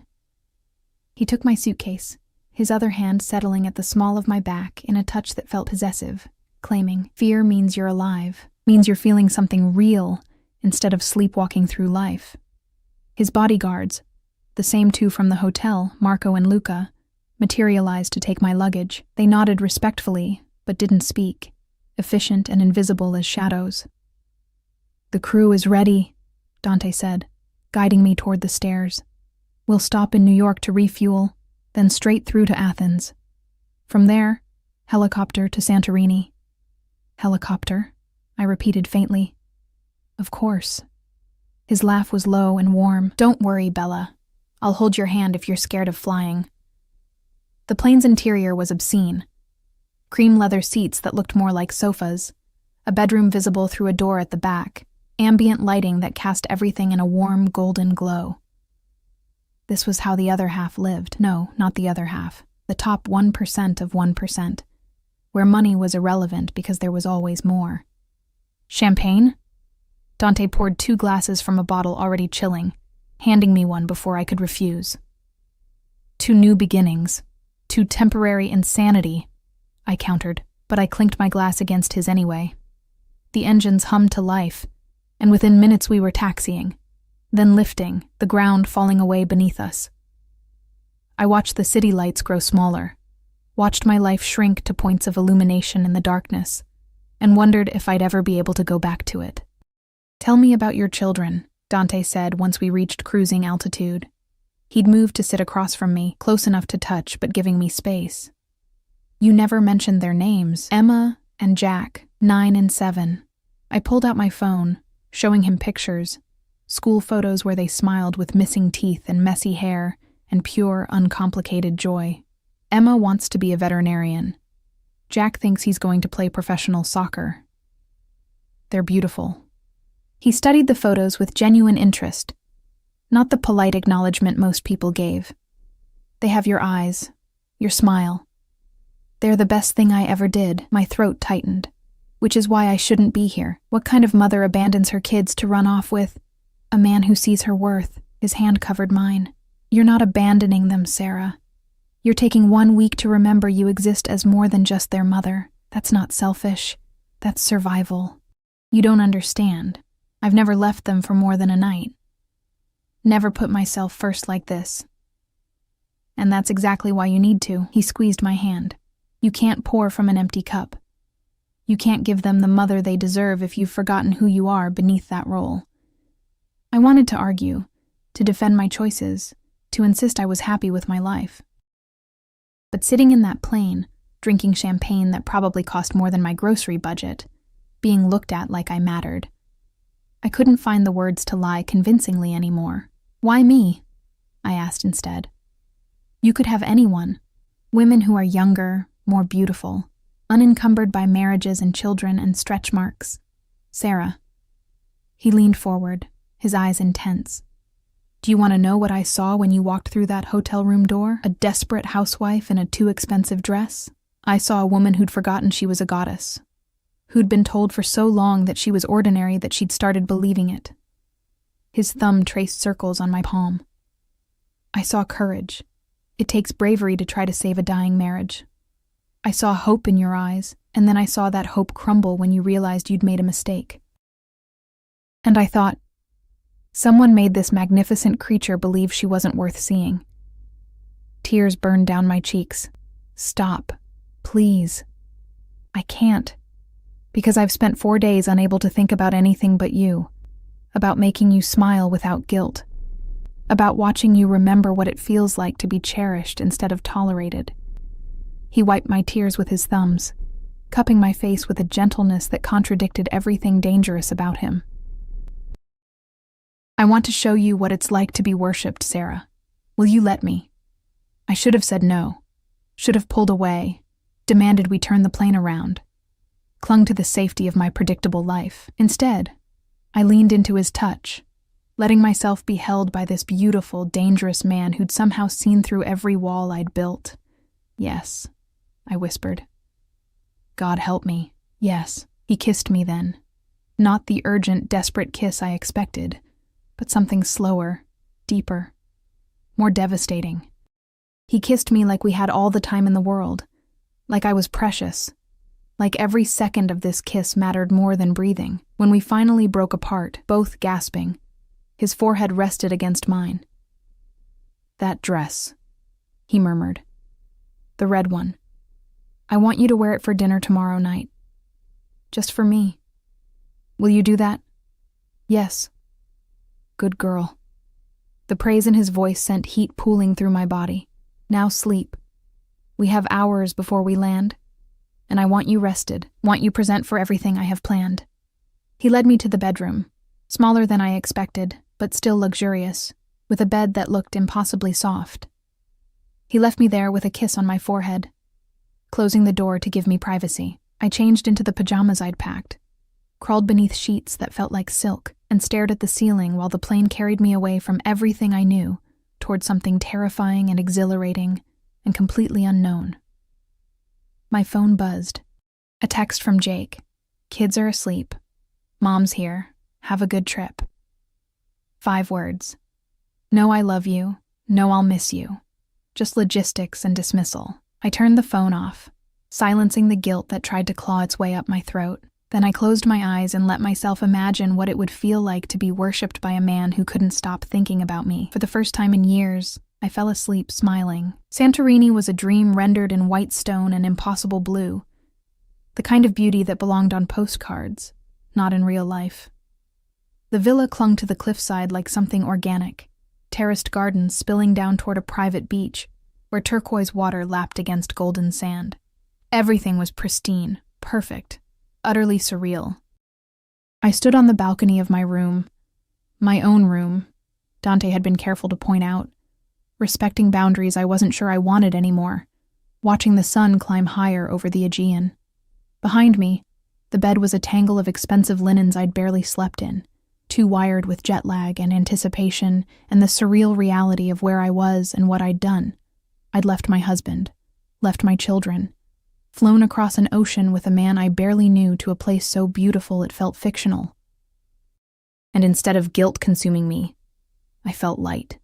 He took my suitcase, his other hand settling at the small of my back in a touch that felt possessive, claiming, "Fear means you're alive. Means you're feeling something real instead of sleepwalking through life." His bodyguards, the same 2 from the hotel, Marco and Luca, materialized to take my luggage. They nodded respectfully, but didn't speak, efficient and invisible as shadows. "The crew is ready," Dante said, guiding me toward the stairs. "We'll stop in New York to refuel, then straight through to Athens. From there, helicopter to Santorini." "Helicopter?" I repeated faintly. "Of course." His laugh was low and warm. "Don't worry, Bella. I'll hold your hand if you're scared of flying." The plane's interior was obscene. Cream leather seats that looked more like sofas, a bedroom visible through a door at the back, ambient lighting that cast everything in a warm golden glow. This was how the other half lived. No, not the other half. The top 1% of 1%, where money was irrelevant because there was always more. "Champagne?" Dante poured 2 glasses from a bottle already chilling, handing me one before I could refuse. "To new beginnings. To temporary insanity," I countered, but I clinked my glass against his anyway. The engines hummed to life, and within minutes we were taxiing. then lifting, the ground falling away beneath us. I watched the city lights grow smaller, watched my life shrink to points of illumination in the darkness, and wondered if I'd ever be able to go back to it. "Tell me about your children," Dante said once we reached cruising altitude. He'd moved to sit across from me, close enough to touch but giving me space. "You never mentioned their names, Emma and Jack, 9 and 7. I pulled out my phone, showing him pictures, school photos where they smiled with missing teeth and messy hair and pure, uncomplicated joy. Emma wants to be a veterinarian. Jack thinks he's going to play professional soccer. They're beautiful." He studied the photos with genuine interest, not the polite acknowledgement most people gave. "They have your eyes, your smile. They're the best thing I ever did." My throat tightened. "Which is why I shouldn't be here. What kind of mother abandons her kids to run off with a man who sees her worth?" His hand covered mine. "You're not abandoning them, Sarah. You're taking 1 week to remember you exist as more than just their mother. That's not selfish. That's survival. You don't understand. I've never left them for more than a night. Never put myself first like this. And that's exactly why you need to." He squeezed my hand. "You can't pour from an empty cup. You can't give them the mother they deserve if you've forgotten who you are beneath that role." I wanted to argue, to defend my choices, to insist I was happy with my life. But sitting in that plane, drinking champagne that probably cost more than my grocery budget, being looked at like I mattered, I couldn't find the words to lie convincingly anymore. "Why me?" I asked instead. "You could have anyone. Women who are younger, more beautiful, unencumbered by marriages and children and stretch marks. Sarah." He leaned forward, his eyes intense. "Do you want to know what I saw when you walked through that hotel room door? A desperate housewife in a too expensive dress? I saw a woman who'd forgotten she was a goddess, who'd been told for so long that she was ordinary that she'd started believing it." His thumb traced circles on my palm. "I saw courage. It takes bravery to try to save a dying marriage. I saw hope in your eyes, and then I saw that hope crumble when you realized you'd made a mistake. And I thought, someone made this magnificent creature believe she wasn't worth seeing." Tears burned down my cheeks. "Stop. Please. I can't. Because I've spent 4 days unable to think about anything but you. About making you smile without guilt. About watching you remember what it feels like to be cherished instead of tolerated." He wiped my tears with his thumbs, cupping my face with a gentleness that contradicted everything dangerous about him. "I want to show you what it's like to be worshipped, Sarah. Will you let me?" I should have said no, should have pulled away, demanded we turn the plane around, clung to the safety of my predictable life. Instead, I leaned into his touch, letting myself be held by this beautiful, dangerous man who'd somehow seen through every wall I'd built. "Yes," I whispered. "God help me. Yes." He kissed me then. Not the urgent, desperate kiss I expected, but something slower, deeper, more devastating. He kissed me like we had all the time in the world, like I was precious, like every second of this kiss mattered more than breathing. When we finally broke apart, both gasping, his forehead rested against mine. "That dress," he murmured. "The red one. I want you to wear it for dinner tomorrow night. Just for me. Will you do that?" "Yes." "Good girl." The praise in his voice sent heat pooling through my body. "Now sleep. We have hours before we land, and I want you rested, want you present for everything I have planned." He led me to the bedroom, smaller than I expected, but still luxurious, with a bed that looked impossibly soft. He left me there with a kiss on my forehead, closing the door to give me privacy. I changed into the pajamas I'd packed, crawled beneath sheets that felt like silk, and stared at the ceiling while the plane carried me away from everything I knew toward something terrifying and exhilarating and completely unknown. My phone buzzed. A text from Jake. "Kids are asleep. Mom's here. Have a good trip." 5 words. No I love you, no I'll miss you. Just logistics and dismissal. I turned the phone off, silencing the guilt that tried to claw its way up my throat. Then I closed my eyes and let myself imagine what it would feel like to be worshipped by a man who couldn't stop thinking about me. For the first time in years, I fell asleep smiling. Santorini was a dream rendered in white stone and impossible blue, the kind of beauty that belonged on postcards, not in real life. The villa clung to the cliffside like something organic, terraced gardens spilling down toward a private beach, where turquoise water lapped against golden sand. Everything was pristine, perfect, utterly surreal. I stood on the balcony of my room, my own room, Dante had been careful to point out, respecting boundaries I wasn't sure I wanted anymore, watching the sun climb higher over the Aegean. Behind me, the bed was a tangle of expensive linens I'd barely slept in, too wired with jet lag and anticipation and the surreal reality of where I was and what I'd done. I'd left my husband, left my children, flown across an ocean with a man I barely knew to a place so beautiful it felt fictional. And instead of guilt consuming me, I felt light.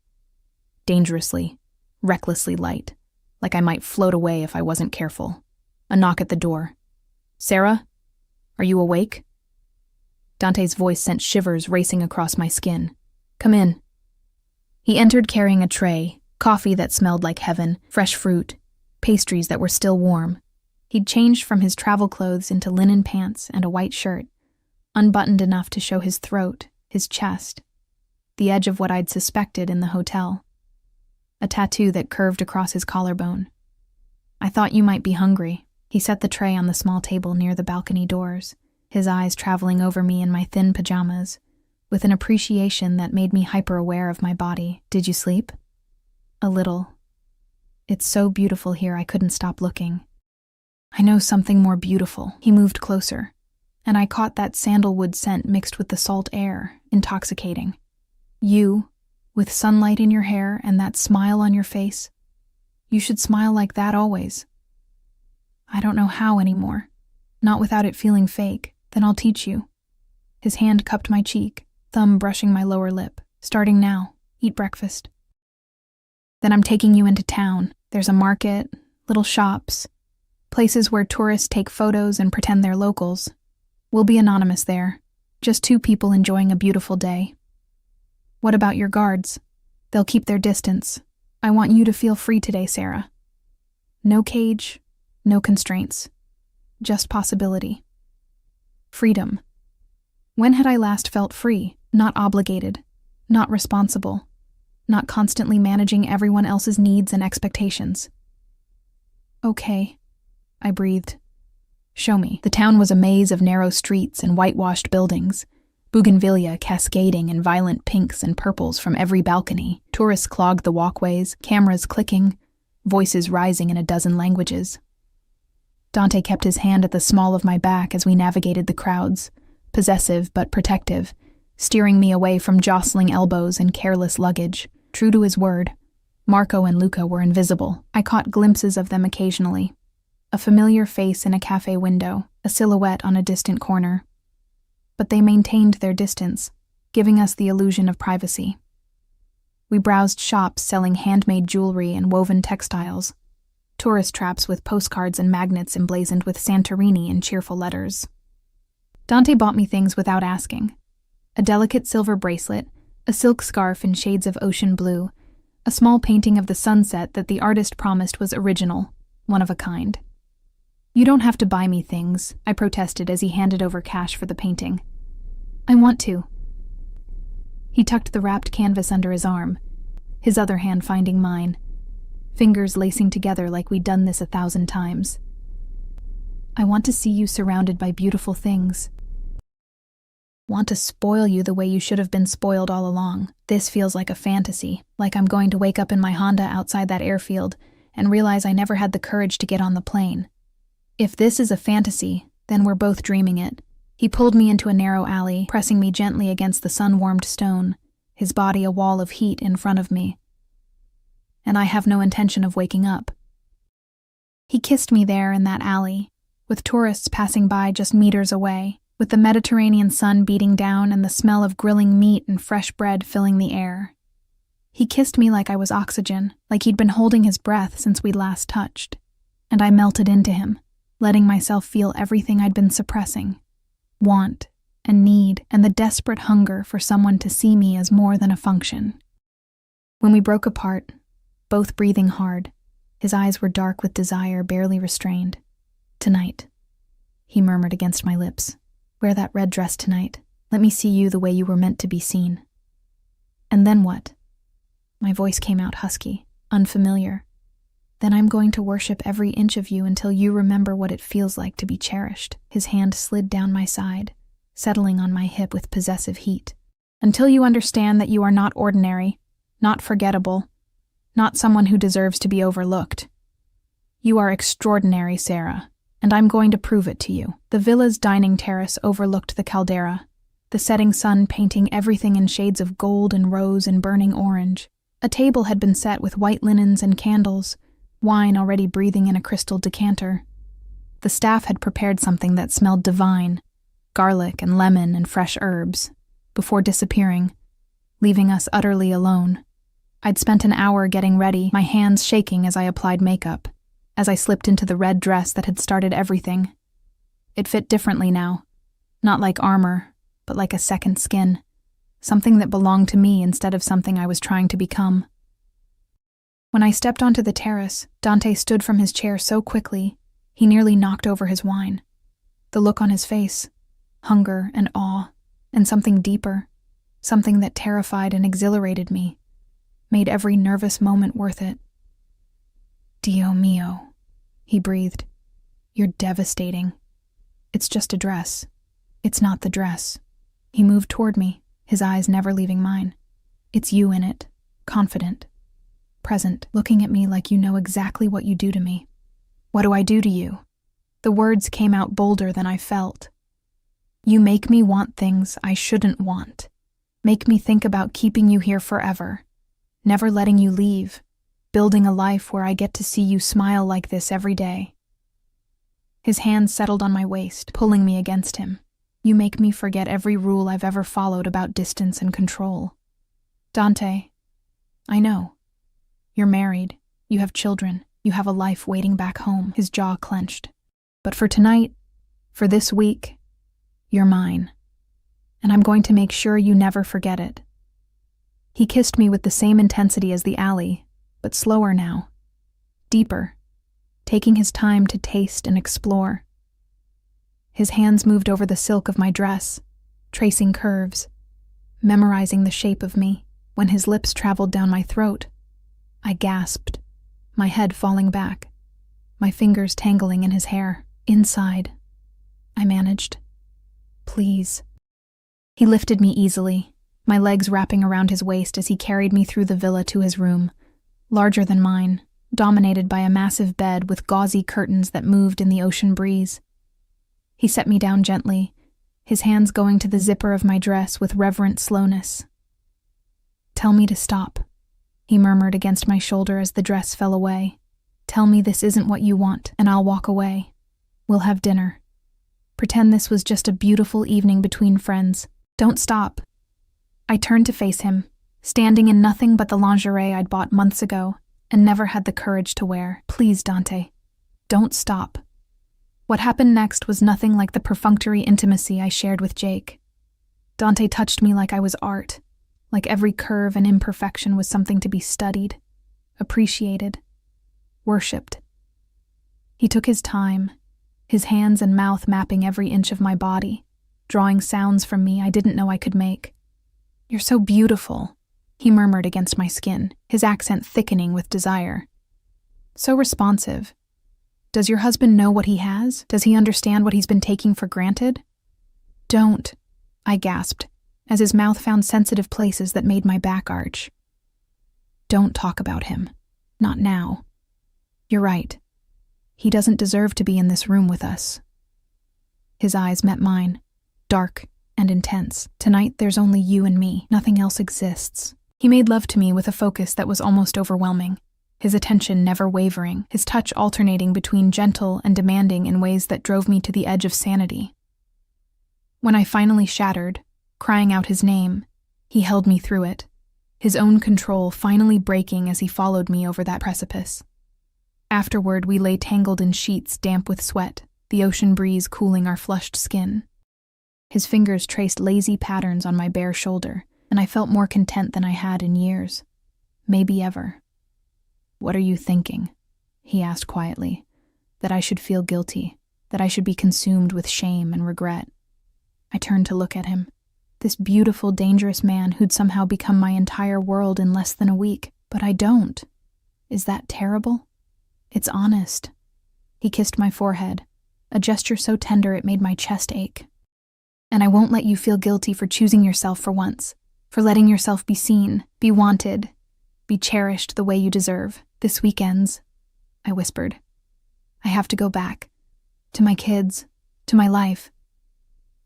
Dangerously, recklessly light, like I might float away if I wasn't careful. A knock at the door. "Sarah? Are you awake?" Dante's voice sent shivers racing across my skin. "Come in." He entered carrying a tray, coffee that smelled like heaven, fresh fruit, pastries that were still warm. He'd changed from his travel clothes into linen pants and a white shirt, unbuttoned enough to show his throat, his chest, the edge of what I'd suspected in the hotel. A tattoo that curved across his collarbone. "I thought you might be hungry." He set the tray on the small table near the balcony doors, his eyes traveling over me in my thin pajamas, with an appreciation that made me hyper-aware of my body. "Did you sleep?" "A little. It's so beautiful here I couldn't stop looking." "I know something more beautiful." He moved closer, and I caught that sandalwood scent mixed with the salt air, intoxicating. "You, with sunlight in your hair and that smile on your face. You should smile like that always." "I don't know how anymore. Not without it feeling fake. Then I'll teach you." His hand cupped my cheek, thumb brushing my lower lip. "Starting now. Eat breakfast. Then I'm taking you into town. There's a market, little shops, places where tourists take photos and pretend they're locals. We'll be anonymous there, just two people enjoying a beautiful day. What about your guards? They'll keep their distance. I want you to feel free today, Sarah. No cage, no constraints. Just possibility. Freedom. When had I last felt free, not obligated, not responsible, not constantly managing everyone else's needs and expectations? "Okay," I breathed. "Show me." The town was a maze of narrow streets and whitewashed buildings, bougainvillea cascading in violent pinks and purples from every balcony. Tourists clogged the walkways, cameras clicking, voices rising in a dozen languages. Dante kept his hand at the small of my back as we navigated the crowds, possessive but protective, steering me away from jostling elbows and careless luggage. True to his word, Marco and Luca were invisible. I caught glimpses of them occasionally. A familiar face in a cafe window, a silhouette on a distant corner. But they maintained their distance, giving us the illusion of privacy. We browsed shops selling handmade jewelry and woven textiles, tourist traps with postcards and magnets emblazoned with Santorini in cheerful letters. Dante bought me things without asking. A delicate silver bracelet, a silk scarf in shades of ocean blue, a small painting of the sunset that the artist promised was original, one of a kind. "You don't have to buy me things," I protested as he handed over cash for the painting. "I want to." He tucked the wrapped canvas under his arm, his other hand finding mine, fingers lacing together like we'd done this 1,000 times. "I want to see you surrounded by beautiful things. Want to spoil you the way you should have been spoiled all along. This feels like a fantasy, like I'm going to wake up in my Honda outside that airfield and realize I never had the courage to get on the plane. If this is a fantasy, then we're both dreaming it." He pulled me into a narrow alley, pressing me gently against the sun-warmed stone, his body a wall of heat in front of me. And I have no intention of waking up. He kissed me there in that alley, with tourists passing by just meters away, with the Mediterranean sun beating down and the smell of grilling meat and fresh bread filling the air. He kissed me like I was oxygen, like he'd been holding his breath since we'd last touched. And I melted into him, letting myself feel everything I'd been suppressing. want, and need, and the desperate hunger for someone to see me as more than a function. When we broke apart, both breathing hard, his eyes were dark with desire barely restrained. "Tonight," he murmured against my lips. "Wear that red dress tonight. Let me see you the way you were meant to be seen." "And then what?" My voice came out husky, unfamiliar. "Then I'm going to worship every inch of you until you remember what it feels like to be cherished." His hand slid down my side, settling on my hip with possessive heat. "Until you understand that you are not ordinary, not forgettable, not someone who deserves to be overlooked. You are extraordinary, Sarah, and I'm going to prove it to you." The villa's dining terrace overlooked the caldera, the setting sun painting everything in shades of gold and rose and burning orange. A table had been set with white linens and candles, wine already breathing in a crystal decanter. The staff had prepared something that smelled divine, garlic and lemon and fresh herbs, before disappearing, leaving us utterly alone. I'd spent an hour getting ready, my hands shaking as I applied makeup, as I slipped into the red dress that had started everything. It fit differently now, not like armor, but like a second skin, something that belonged to me instead of something I was trying to become. When I stepped onto the terrace, Dante stood from his chair so quickly, he nearly knocked over his wine. The look on his face, hunger and awe, and something deeper, something that terrified and exhilarated me, made every nervous moment worth it. "Dio mio," he breathed. "You're devastating. It's just a dress. It's not the dress." He moved toward me, his eyes never leaving mine. "It's you in it, confident, present, looking at me like you know exactly what you do to me." "What do I do to you?" The words came out bolder than I felt. "You make me want things I shouldn't want. Make me think about keeping you here forever, never letting you leave, building a life where I get to see you smile like this every day." His hand settled on my waist, pulling me against him. "You make me forget every rule I've ever followed about distance and control." "Dante, I know. You're married, you have children, you have a life waiting back home." His jaw clenched. "But for tonight, for this week, you're mine. And I'm going to make sure you never forget it." He kissed me with the same intensity as the alley, but slower now, deeper, taking his time to taste and explore. His hands moved over the silk of my dress, tracing curves, memorizing the shape of me. When his lips traveled down my throat, I gasped, my head falling back, my fingers tangling in his hair. "Inside," I managed. "Please." He lifted me easily, my legs wrapping around his waist as he carried me through the villa to his room, larger than mine, dominated by a massive bed with gauzy curtains that moved in the ocean breeze. He set me down gently, his hands going to the zipper of my dress with reverent slowness. "Tell me to stop," he murmured against my shoulder as the dress fell away. "Tell me this isn't what you want, and I'll walk away. We'll have dinner. Pretend this was just a beautiful evening between friends. Don't stop." I turned to face him, standing in nothing but the lingerie I'd bought months ago and never had the courage to wear. "Please, Dante, don't stop." What happened next was nothing like the perfunctory intimacy I shared with Jake. Dante touched me like I was art, like every curve and imperfection was something to be studied, appreciated, worshipped. He took his time, his hands and mouth mapping every inch of my body, drawing sounds from me I didn't know I could make. "You're so beautiful," he murmured against my skin, his accent thickening with desire. "So responsive. Does your husband know what he has? Does he understand what he's been taking for granted?" "Don't," I gasped, as his mouth found sensitive places that made my back arch. "Don't talk about him. Not now. You're right. He doesn't deserve to be in this room with us." His eyes met mine, dark and intense. "Tonight there's only you and me. Nothing else exists." He made love to me with a focus that was almost overwhelming, his attention never wavering, his touch alternating between gentle and demanding in ways that drove me to the edge of sanity. When I finally shattered, crying out his name, he held me through it, his own control finally breaking as he followed me over that precipice. Afterward, we lay tangled in sheets damp with sweat, the ocean breeze cooling our flushed skin. His fingers traced lazy patterns on my bare shoulder, and I felt more content than I had in years. Maybe ever. "What are you thinking?" he asked quietly. That I should feel guilty, that I should be consumed with shame and regret. I turned to look at him. This beautiful, dangerous man who'd somehow become my entire world in less than a week. But I don't. Is that terrible? It's honest. He kissed my forehead, a gesture so tender it made my chest ache. "And I won't let you feel guilty for choosing yourself for once, for letting yourself be seen, be wanted, be cherished the way you deserve. This weekend's," I whispered. "I have to go back. To my kids, to my life."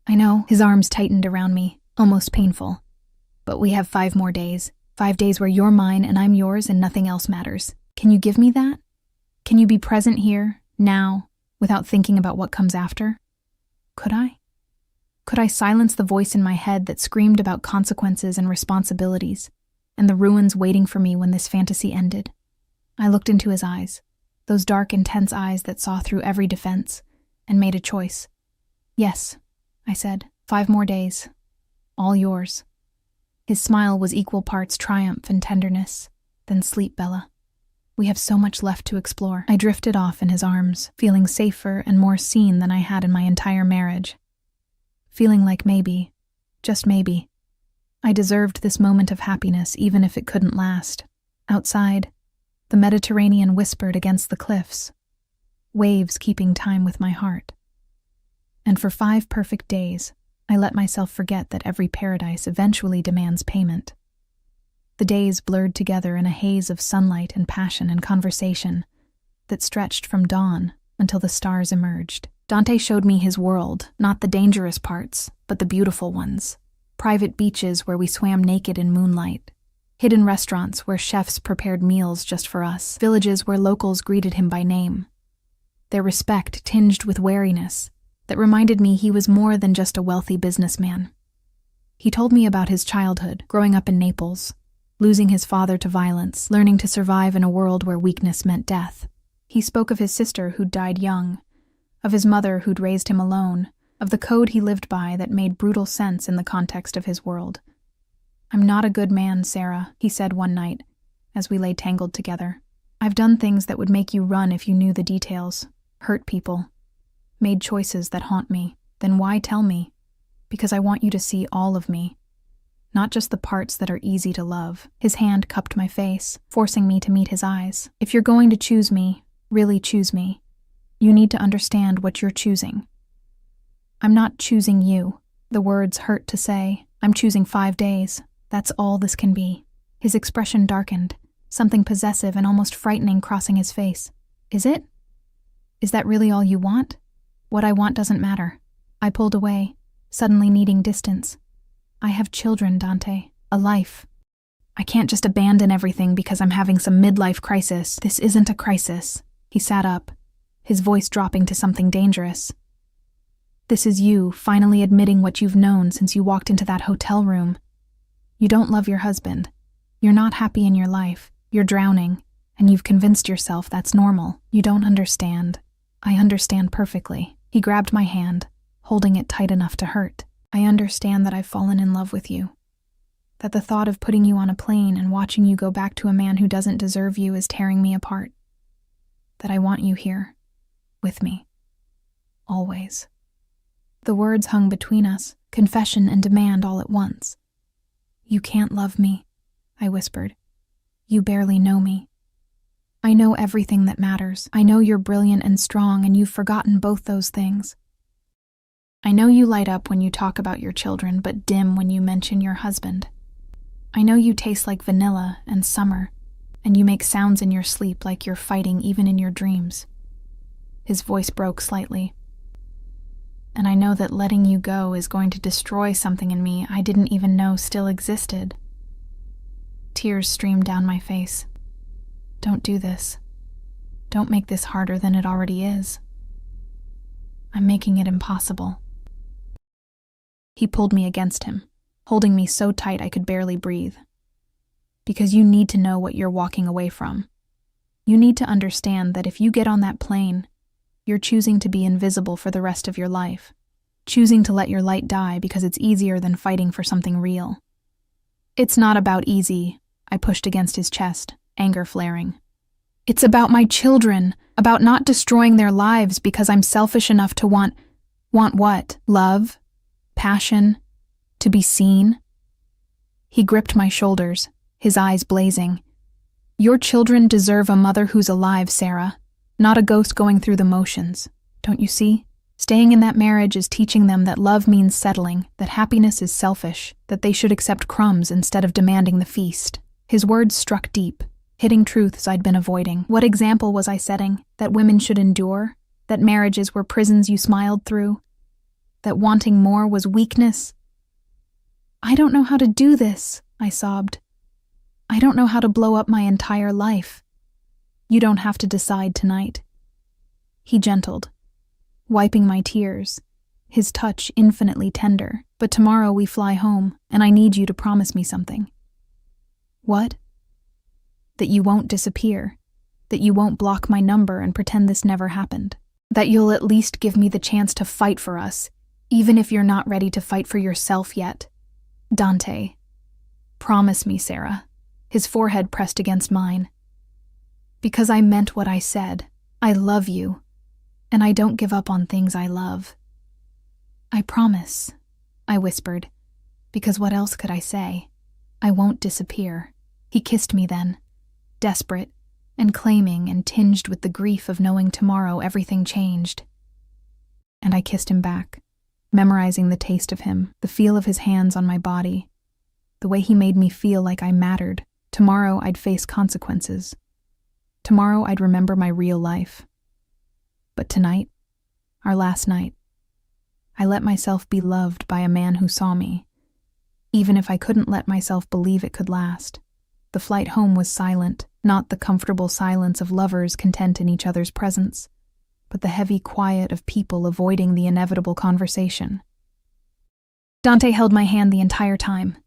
"I know." His arms tightened around me, almost painful. "But we have 5 more days. 5 days where you're mine and I'm yours and nothing else matters. Can you give me that? Can you be present here, now, without thinking about what comes after?" Could I? Could I silence the voice in my head that screamed about consequences and responsibilities, and the ruins waiting for me when this fantasy ended? I looked into his eyes, those dark, intense eyes that saw through every defense, and made a choice. "Yes," I said, 5 more days. All yours." His smile was equal parts triumph and tenderness. "Then sleep, Bella. We have so much left to explore." I drifted off in his arms, feeling safer and more seen than I had in my entire marriage. Feeling like maybe, just maybe, I deserved this moment of happiness even if it couldn't last. Outside, the Mediterranean whispered against the cliffs, waves keeping time with my heart. And for 5 perfect days, I let myself forget that every paradise eventually demands payment. The days blurred together in a haze of sunlight and passion and conversation that stretched from dawn until the stars emerged. Dante showed me his world, not the dangerous parts, but the beautiful ones. Private beaches where we swam naked in moonlight. Hidden restaurants where chefs prepared meals just for us. Villages where locals greeted him by name. Their respect tinged with wariness that reminded me he was more than just a wealthy businessman. He told me about his childhood, growing up in Naples, losing his father to violence, learning to survive in a world where weakness meant death. He spoke of his sister who'd died young, of his mother who'd raised him alone, of the code he lived by that made brutal sense in the context of his world. "I'm not a good man, Sarah," he said one night, as we lay tangled together. "I've done things that would make you run if you knew the details, hurt people, made choices that haunt me. Then why tell me? Because I want you to see all of me, not just the parts that are easy to love." His hand cupped my face, forcing me to meet his eyes. "If you're going to choose me, really choose me, you need to understand what you're choosing. I'm not choosing you." The words hurt to say. "I'm choosing 5 days. That's all this can be." His expression darkened, something possessive and almost frightening crossing his face. "Is it? Is that really all you want?" "What I want doesn't matter." I pulled away, suddenly needing distance. "I have children, Dante. A life. I can't just abandon everything because I'm having some midlife crisis." "This isn't a crisis." He sat up, his voice dropping to something dangerous. "This is you finally admitting what you've known since you walked into that hotel room. You don't love your husband. You're not happy in your life. You're drowning, and you've convinced yourself that's normal. You don't understand. I understand perfectly." He grabbed my hand, holding it tight enough to hurt. "I understand that I've fallen in love with you. That the thought of putting you on a plane and watching you go back to a man who doesn't deserve you is tearing me apart. That I want you here, with me. Always." The words hung between us, confession and demand all at once. "You can't love me," I whispered. "You barely know me. I know everything that matters. I know you're brilliant and strong, and you've forgotten both those things. I know you light up when you talk about your children, but dim when you mention your husband. I know you taste like vanilla and summer, and you make sounds in your sleep like you're fighting even in your dreams." His voice broke slightly. "And I know that letting you go is going to destroy something in me I didn't even know still existed." Tears streamed down my face. "Don't do this. Don't make this harder than it already is. I'm making it impossible." He pulled me against him, holding me so tight I could barely breathe. "Because you need to know what you're walking away from. You need to understand that if you get on that plane, you're choosing to be invisible for the rest of your life, choosing to let your light die because it's easier than fighting for something real. It's not about easy, I pushed against his chest, anger flaring. It's about my children, about not destroying their lives because I'm selfish enough to want what? Love? Passion? To be seen? He gripped my shoulders, his eyes blazing. Your children deserve a mother who's alive, Sarah, not a ghost going through the motions. Don't you see? Staying in that marriage is teaching them that love means settling, that happiness is selfish, that they should accept crumbs instead of demanding the feast. His words struck deep, hitting truths I'd been avoiding. What example was I setting? That women should endure? That marriages were prisons you smiled through? That wanting more was weakness? I don't know how to do this, I sobbed. I don't know how to blow up my entire life. You don't have to decide tonight. He gentled, wiping my tears, his touch infinitely tender. But tomorrow we fly home, and I need you to promise me something. What? That you won't disappear, that you won't block my number and pretend this never happened, that you'll at least give me the chance to fight for us, even if you're not ready to fight for yourself yet. Dante. Promise me, Sarah. His forehead pressed against mine. Because I meant what I said. I love you, and I don't give up on things I love. I promise, I whispered, because what else could I say? I won't disappear. He kissed me then, desperate and claiming and tinged with the grief of knowing tomorrow everything changed. And I kissed him back, memorizing the taste of him, the feel of his hands on my body, the way he made me feel like I mattered. Tomorrow I'd face consequences. Tomorrow I'd remember my real life. But tonight, our last night, I let myself be loved by a man who saw me, even if I couldn't let myself believe it could last. The flight home was silent, not the comfortable silence of lovers content in each other's presence, but the heavy quiet of people avoiding the inevitable conversation. Dante held my hand the entire time,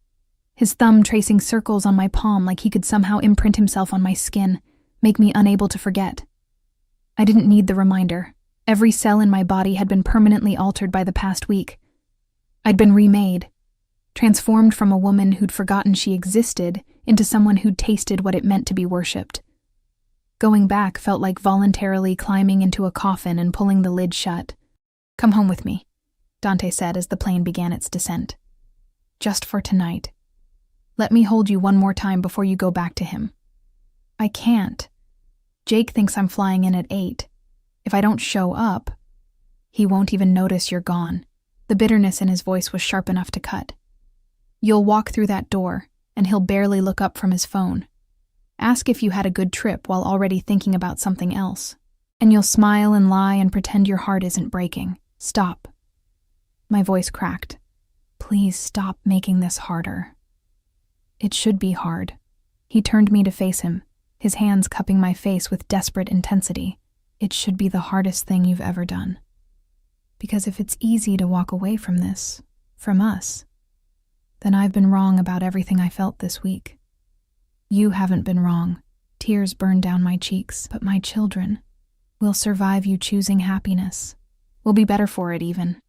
his thumb tracing circles on my palm like he could somehow imprint himself on my skin, make me unable to forget. I didn't need the reminder. Every cell in my body had been permanently altered by the past week. I'd been remade, transformed from a woman who'd forgotten she existed into someone who'd tasted what it meant to be worshipped. Going back felt like voluntarily climbing into a coffin and pulling the lid shut. Come home with me, Dante said as the plane began its descent. Just for tonight. Let me hold you one more time before you go back to him. I can't. Jake thinks I'm flying in at 8. If I don't show up, he won't even notice you're gone. The bitterness in his voice was sharp enough to cut. You'll walk through that door, and he'll barely look up from his phone. Ask if you had a good trip while already thinking about something else. And you'll smile and lie and pretend your heart isn't breaking. Stop. My voice cracked. Please stop making this harder. It should be hard. He turned me to face him, his hands cupping my face with desperate intensity. It should be the hardest thing you've ever done. Because if it's easy to walk away from this, from us, then I've been wrong about everything I felt this week. You haven't been wrong. Tears burned down my cheeks, but my children will survive you choosing happiness. We'll be better for it even.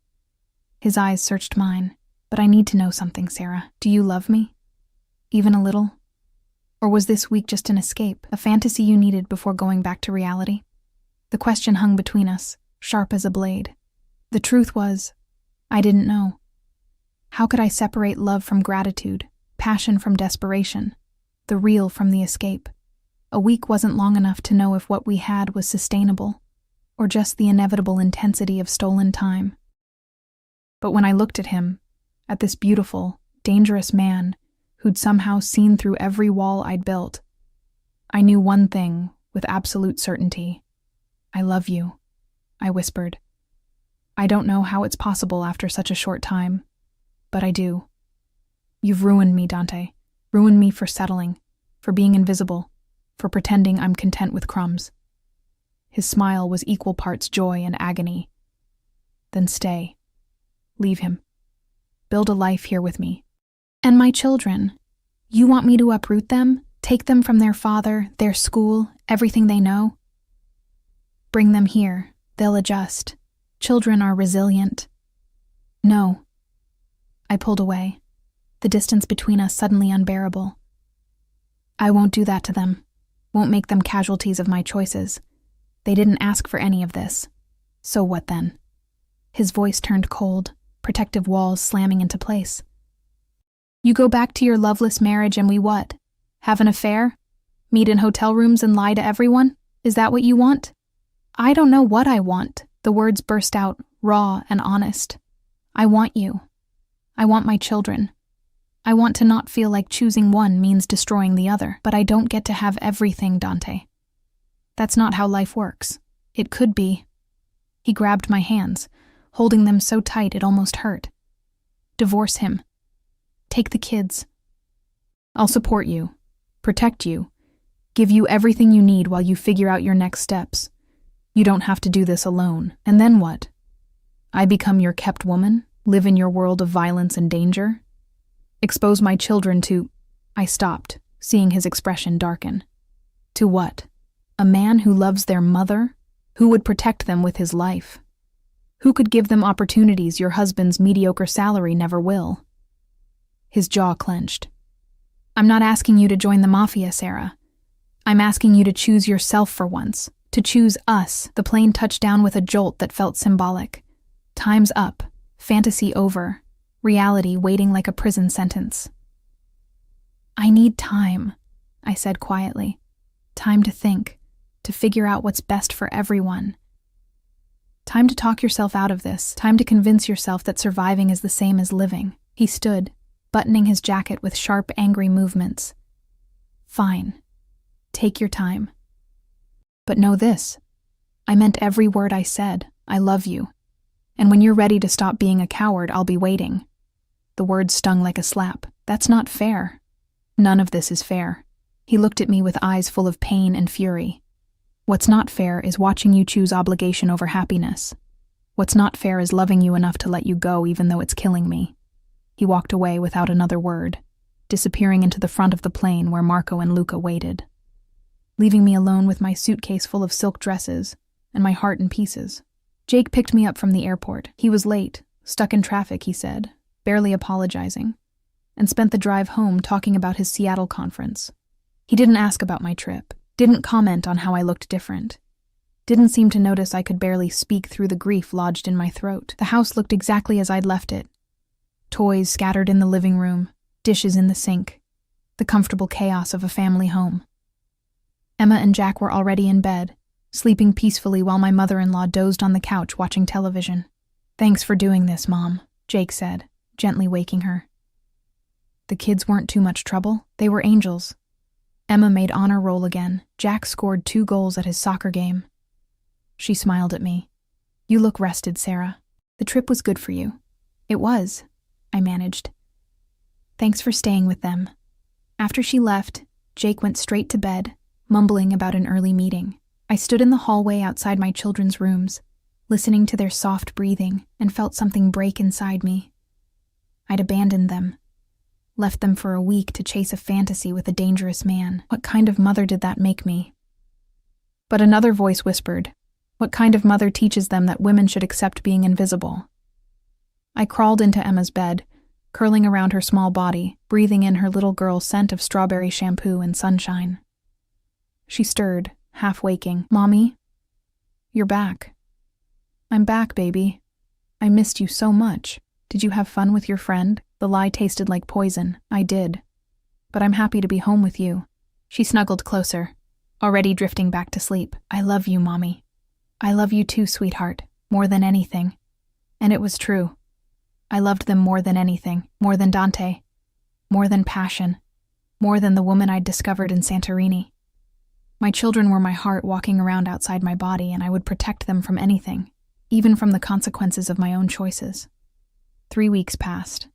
His eyes searched mine. But I need to know something, Sarah. Do you love me? Even a little? Or was this week just an escape, a fantasy you needed before going back to reality? The question hung between us, sharp as a blade. The truth was, I didn't know. How could I separate love from gratitude, passion from desperation, the real from the escape? A week wasn't long enough to know if what we had was sustainable, or just the inevitable intensity of stolen time. But when I looked at him, at this beautiful, dangerous man who'd somehow seen through every wall I'd built, I knew one thing with absolute certainty. I love you, I whispered. I don't know how it's possible after such a short time, but I do. You've ruined me, Dante. Ruined me for settling, for being invisible, for pretending I'm content with crumbs. His smile was equal parts joy and agony. Then stay. Leave him. Build a life here with me. And my children. You want me to uproot them? Take them from their father, their school, everything they know? Bring them here. They'll adjust. Children are resilient. No. I pulled away, the distance between us suddenly unbearable. I won't do that to them. Won't make them casualties of my choices. They didn't ask for any of this. So what then? His voice turned cold, protective walls slamming into place. You go back to your loveless marriage and we what? Have an affair? Meet in hotel rooms and lie to everyone? Is that what you want? I don't know what I want. The words burst out, raw and honest. I want you. I want my children. I want to not feel like choosing one means destroying the other, but I don't get to have everything, Dante. That's not how life works. It could be. He grabbed my hands, holding them so tight it almost hurt. Divorce him. Take the kids. I'll support you, protect you, give you everything you need while you figure out your next steps. You don't have to do this alone. And then what? I become your kept woman, live in your world of violence and danger? Expose my children to... I stopped, seeing his expression darken. To what? A man who loves their mother? Who would protect them with his life? Who could give them opportunities your husband's mediocre salary never will? His jaw clenched. I'm not asking you to join the Mafia, Sarah. I'm asking you to choose yourself for once. To choose us. The plane touched down with a jolt that felt symbolic. Time's up. Fantasy over. Reality waiting like a prison sentence. I need time, I said quietly. Time to think. To figure out what's best for everyone. Time to talk yourself out of this. Time to convince yourself that surviving is the same as living. He stood, buttoning his jacket with sharp, angry movements. Fine. Take your time. But know this. I meant every word I said. I love you. And when you're ready to stop being a coward, I'll be waiting. The words stung like a slap. That's not fair. None of this is fair. He looked at me with eyes full of pain and fury. What's not fair is watching you choose obligation over happiness. What's not fair is loving you enough to let you go even though it's killing me. He walked away without another word, disappearing into the front of the plane where Marco and Luca waited, leaving me alone with my suitcase full of silk dresses and my heart in pieces. Jake picked me up from the airport. He was late, stuck in traffic, he said, barely apologizing, and spent the drive home talking about his Seattle conference. He didn't ask about my trip, didn't comment on how I looked different, didn't seem to notice I could barely speak through the grief lodged in my throat. The house looked exactly as I'd left it. Toys scattered in the living room, dishes in the sink, the comfortable chaos of a family home. Emma and Jack were already in bed, sleeping peacefully while my mother-in-law dozed on the couch watching television. Thanks for doing this, Mom, Jake said, gently waking her. The kids weren't too much trouble. They were angels. Emma made honor roll again. Jack scored 2 goals at his soccer game. She smiled at me. You look rested, Sarah. The trip was good for you. It was, I managed. Thanks for staying with them. After she left, Jake went straight to bed, mumbling about an early meeting. I stood in the hallway outside my children's rooms, listening to their soft breathing, and felt something break inside me. I'd abandoned them, left them for a week to chase a fantasy with a dangerous man. What kind of mother did that make me? But another voice whispered, what kind of mother teaches them that women should accept being invisible? I crawled into Emma's bed, curling around her small body, breathing in her little girl's scent of strawberry shampoo and sunshine. She stirred, half waking. Mommy? You're back. I'm back, baby. I missed you so much. Did you have fun with your friend? The lie tasted like poison. I did. But I'm happy to be home with you. She snuggled closer, already drifting back to sleep. I love you, Mommy. I love you too, sweetheart, more than anything. And it was true. I loved them more than anything, more than Dante, more than passion, more than the woman I'd discovered in Santorini. My children were my heart walking around outside my body, and I would protect them from anything, even from the consequences of my own choices. 3 weeks passed.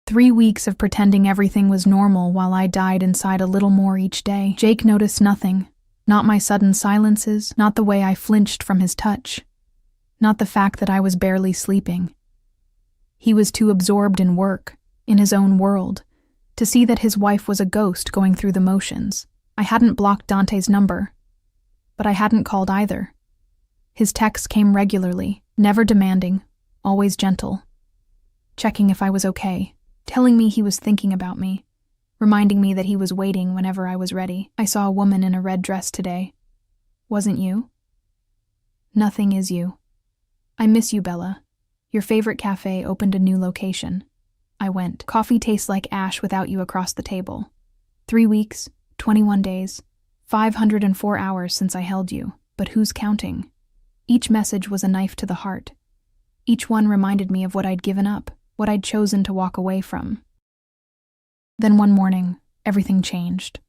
3 weeks of pretending everything was normal while I died inside a little more each day. Jake noticed nothing, not my sudden silences, not the way I flinched from his touch, not the fact that I was barely sleeping. He was too absorbed in work, in his own world, to see that his wife was a ghost going through the motions. I hadn't blocked Dante's number, but I hadn't called either. His texts came regularly, never demanding, always gentle. checking if I was okay, telling me he was thinking about me, reminding me that he was waiting whenever I was ready. I saw a woman in a red dress today. Wasn't you? Nothing is you. I miss you, Bella. Your favorite cafe opened a new location. I went. Coffee tastes like ash without you across the table. 3 weeks, 21 days, 504 hours since I held you, but who's counting? Each message was a knife to the heart. Each one reminded me of what I'd given up, what I'd chosen to walk away from. Then one morning, everything changed.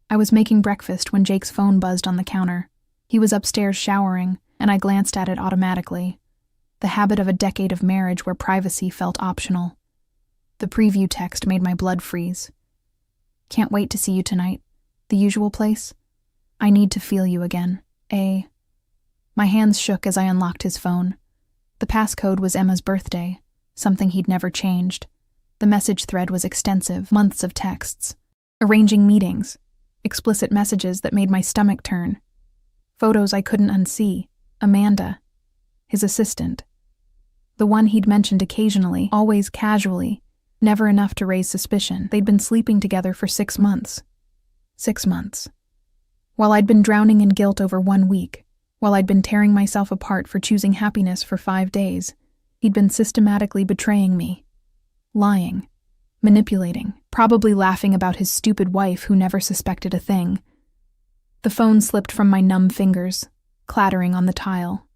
I was making breakfast when Jake's phone buzzed on the counter. He was upstairs showering, and I glanced at it automatically. The habit of a decade of marriage where privacy felt optional. The preview text made my blood freeze. Can't wait to see you tonight. The usual place? I need to feel you again. My hands shook as I unlocked his phone. The passcode was Emma's birthday, something he'd never changed. The message thread was extensive, months of texts. Arranging meetings. Explicit messages that made my stomach turn. Photos I couldn't unsee. Amanda. His assistant. The one he'd mentioned occasionally, always casually, never enough to raise suspicion. They'd been sleeping together for 6 months. 6 months. While I'd been drowning in guilt over 1 week, while I'd been tearing myself apart for choosing happiness for 5 days, he'd been systematically betraying me. Lying. Manipulating. Probably laughing about his stupid wife who never suspected a thing. The phone slipped from my numb fingers, clattering on the tile.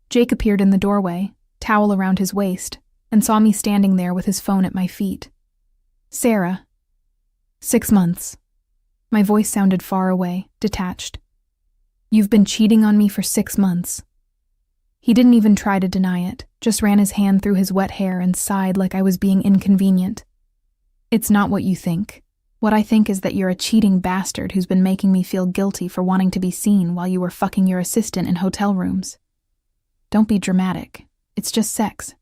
Jake appeared in the doorway, towel around his waist, and saw me standing there with his phone at my feet. Sarah. 6 months. My voice sounded far away, detached. You've been cheating on me for 6 months. He didn't even try to deny it, just ran his hand through his wet hair and sighed like I was being inconvenient. It's not what you think. What I think is that you're a cheating bastard who's been making me feel guilty for wanting to be seen while you were fucking your assistant in hotel rooms. Don't be dramatic. It's just sex.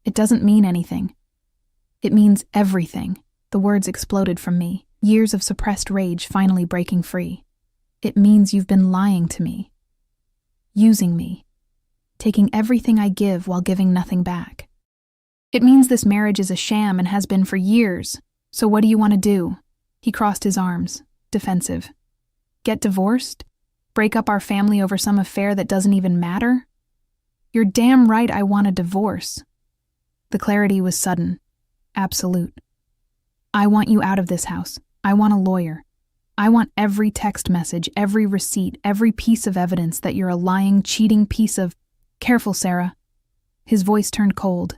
It doesn't mean anything. It means everything. The words exploded from me, years of suppressed rage finally breaking free. It means you've been lying to me. Using me. Taking everything I give while giving nothing back. It means this marriage is a sham and has been for years. So what do you want to do? He crossed his arms, defensive. Get divorced? Break up our family over some affair that doesn't even matter? You're damn right I want a divorce. The clarity was sudden, absolute. I want you out of this house. I want a lawyer. I want every text message, every receipt, every piece of evidence that you're a lying, cheating piece of... Careful, Sarah. His voice turned cold.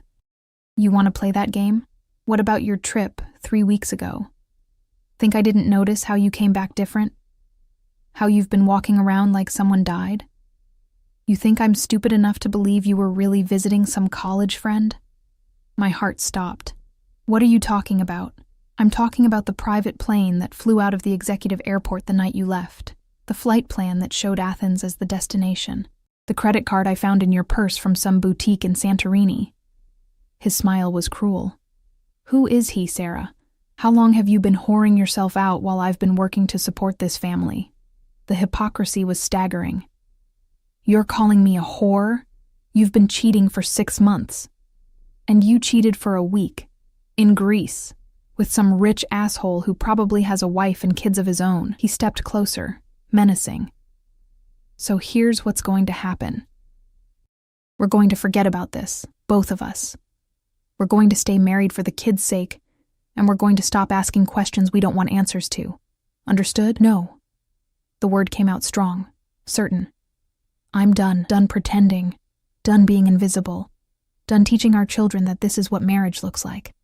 You want to play that game? What about your trip 3 weeks ago? Think I didn't notice how you came back different? How you've been walking around like someone died? You think I'm stupid enough to believe you were really visiting some college friend? My heart stopped. What are you talking about? I'm talking about the private plane that flew out of the executive airport the night you left. The flight plan that showed Athens as the destination. The credit card I found in your purse from some boutique in Santorini. His smile was cruel. Who is he, Sarah? How long have you been whoring yourself out while I've been working to support this family? The hypocrisy was staggering. You're calling me a whore? You've been cheating for 6 months. And you cheated for a week. In Greece. With some rich asshole who probably has a wife and kids of his own. He stepped closer, menacing. So here's what's going to happen. We're going to forget about this, both of us. We're going to stay married for the kids' sake, and we're going to stop asking questions we don't want answers to. Understood? No. The word came out strong, certain. I'm done pretending, done being invisible, done teaching our children that this is what marriage looks like.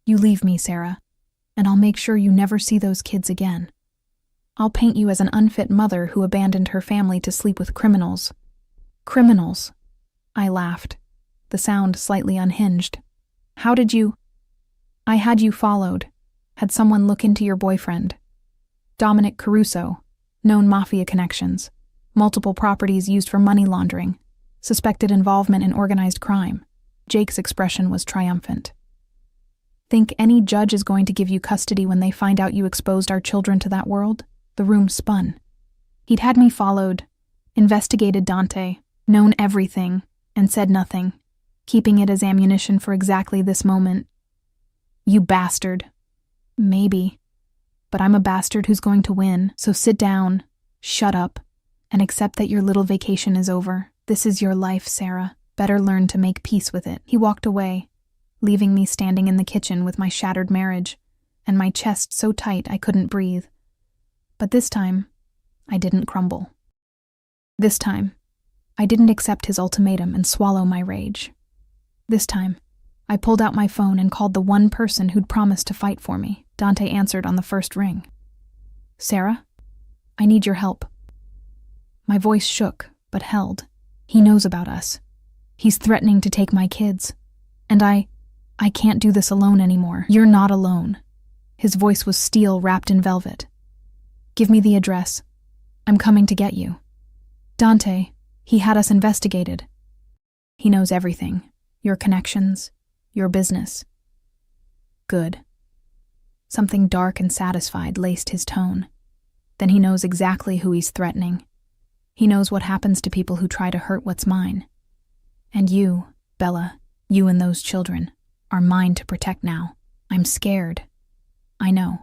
You leave me, Sarah, and I'll make sure you never see those kids again. I'll paint you as an unfit mother who abandoned her family to sleep with criminals. Criminals. I laughed, the sound slightly unhinged. How did you... I had you followed, had someone look into your boyfriend. Dominic Caruso, known Mafia connections, multiple properties used for money laundering, suspected involvement in organized crime. Jake's expression was triumphant. Think any judge is going to give you custody when they find out you exposed our children to that world? The room spun. He'd had me followed, investigated Dante, known everything, and said nothing. keeping it as ammunition for exactly this moment. You bastard. Maybe. But I'm a bastard who's going to win, so sit down, shut up, and accept that your little vacation is over. This is your life, Sarah. Better learn to make peace with it. He walked away, leaving me standing in the kitchen with my shattered marriage, and my chest so tight I couldn't breathe. But this time, I didn't crumble. This time, I didn't accept his ultimatum and swallow my rage. This time, I pulled out my phone and called the one person who'd promised to fight for me. Dante answered on the first ring. Sarah, I need your help. My voice shook, but held. He knows about us. He's threatening to take my kids. And I can't do this alone anymore. You're not alone. His voice was steel wrapped in velvet. Give me the address. I'm coming to get you. Dante, he had us investigated. He knows everything. Your connections, your business. Good. Something dark and satisfied laced his tone. Then he knows exactly who he's threatening. He knows what happens to people who try to hurt what's mine. And you, Bella, you and those children, are mine to protect now. I'm scared. I know.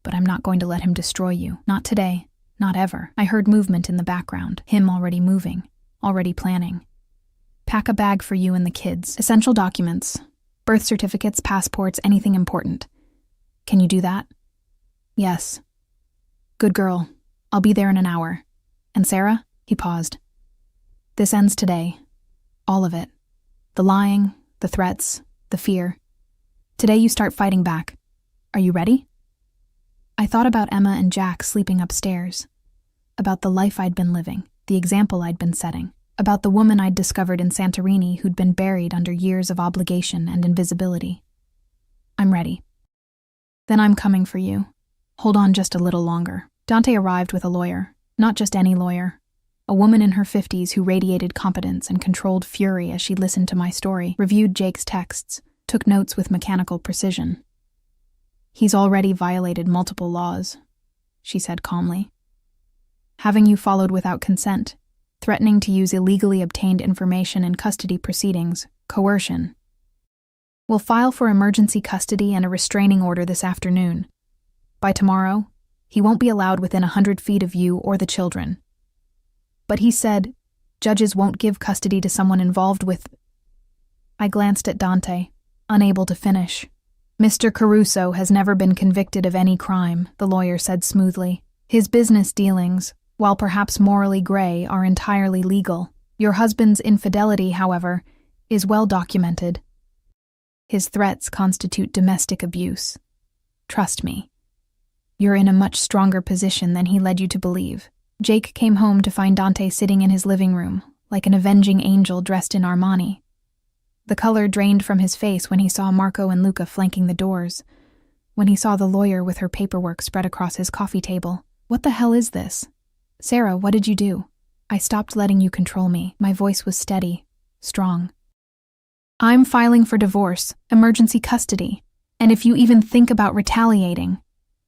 But I'm not going to let him destroy you. Not today. Not ever. I heard movement in the background. Him already moving. Already planning. Pack a bag for you and the kids. Essential documents. Birth certificates, passports, anything important. Can you do that? Yes. Good girl. I'll be there in an hour. And Sarah? He paused. This ends today. All of it. The lying, the threats, the fear. Today you start fighting back. Are you ready? I thought about Emma and Jack sleeping upstairs. About the life I'd been living, the example I'd been setting. About the woman I'd discovered in Santorini who'd been buried under years of obligation and invisibility. I'm ready. Then I'm coming for you. Hold on just a little longer. Dante arrived with a lawyer. Not just any lawyer. A woman in her 50s who radiated competence and controlled fury as she listened to my story, reviewed Jake's texts, took notes with mechanical precision. He's already violated multiple laws, she said calmly. Having you followed without consent, threatening to use illegally obtained information in custody proceedings, coercion. We'll file for emergency custody and a restraining order this afternoon. By tomorrow, he won't be allowed within 100 feet of you or the children. But he said, judges won't give custody to someone involved with... I glanced at Dante, unable to finish. Mr. Caruso has never been convicted of any crime, the lawyer said smoothly. His business dealings, while perhaps morally gray, are entirely legal. Your husband's infidelity, however, is well documented. His threats constitute domestic abuse. Trust me. You're in a much stronger position than he led you to believe. Jake came home to find Dante sitting in his living room, like an avenging angel dressed in Armani. The color drained from his face when he saw Marco and Luca flanking the doors, when he saw the lawyer with her paperwork spread across his coffee table. What the hell is this? Sarah, what did you do? I stopped letting you control me. My voice was steady, strong. I'm filing for divorce, emergency custody, and if you even think about retaliating,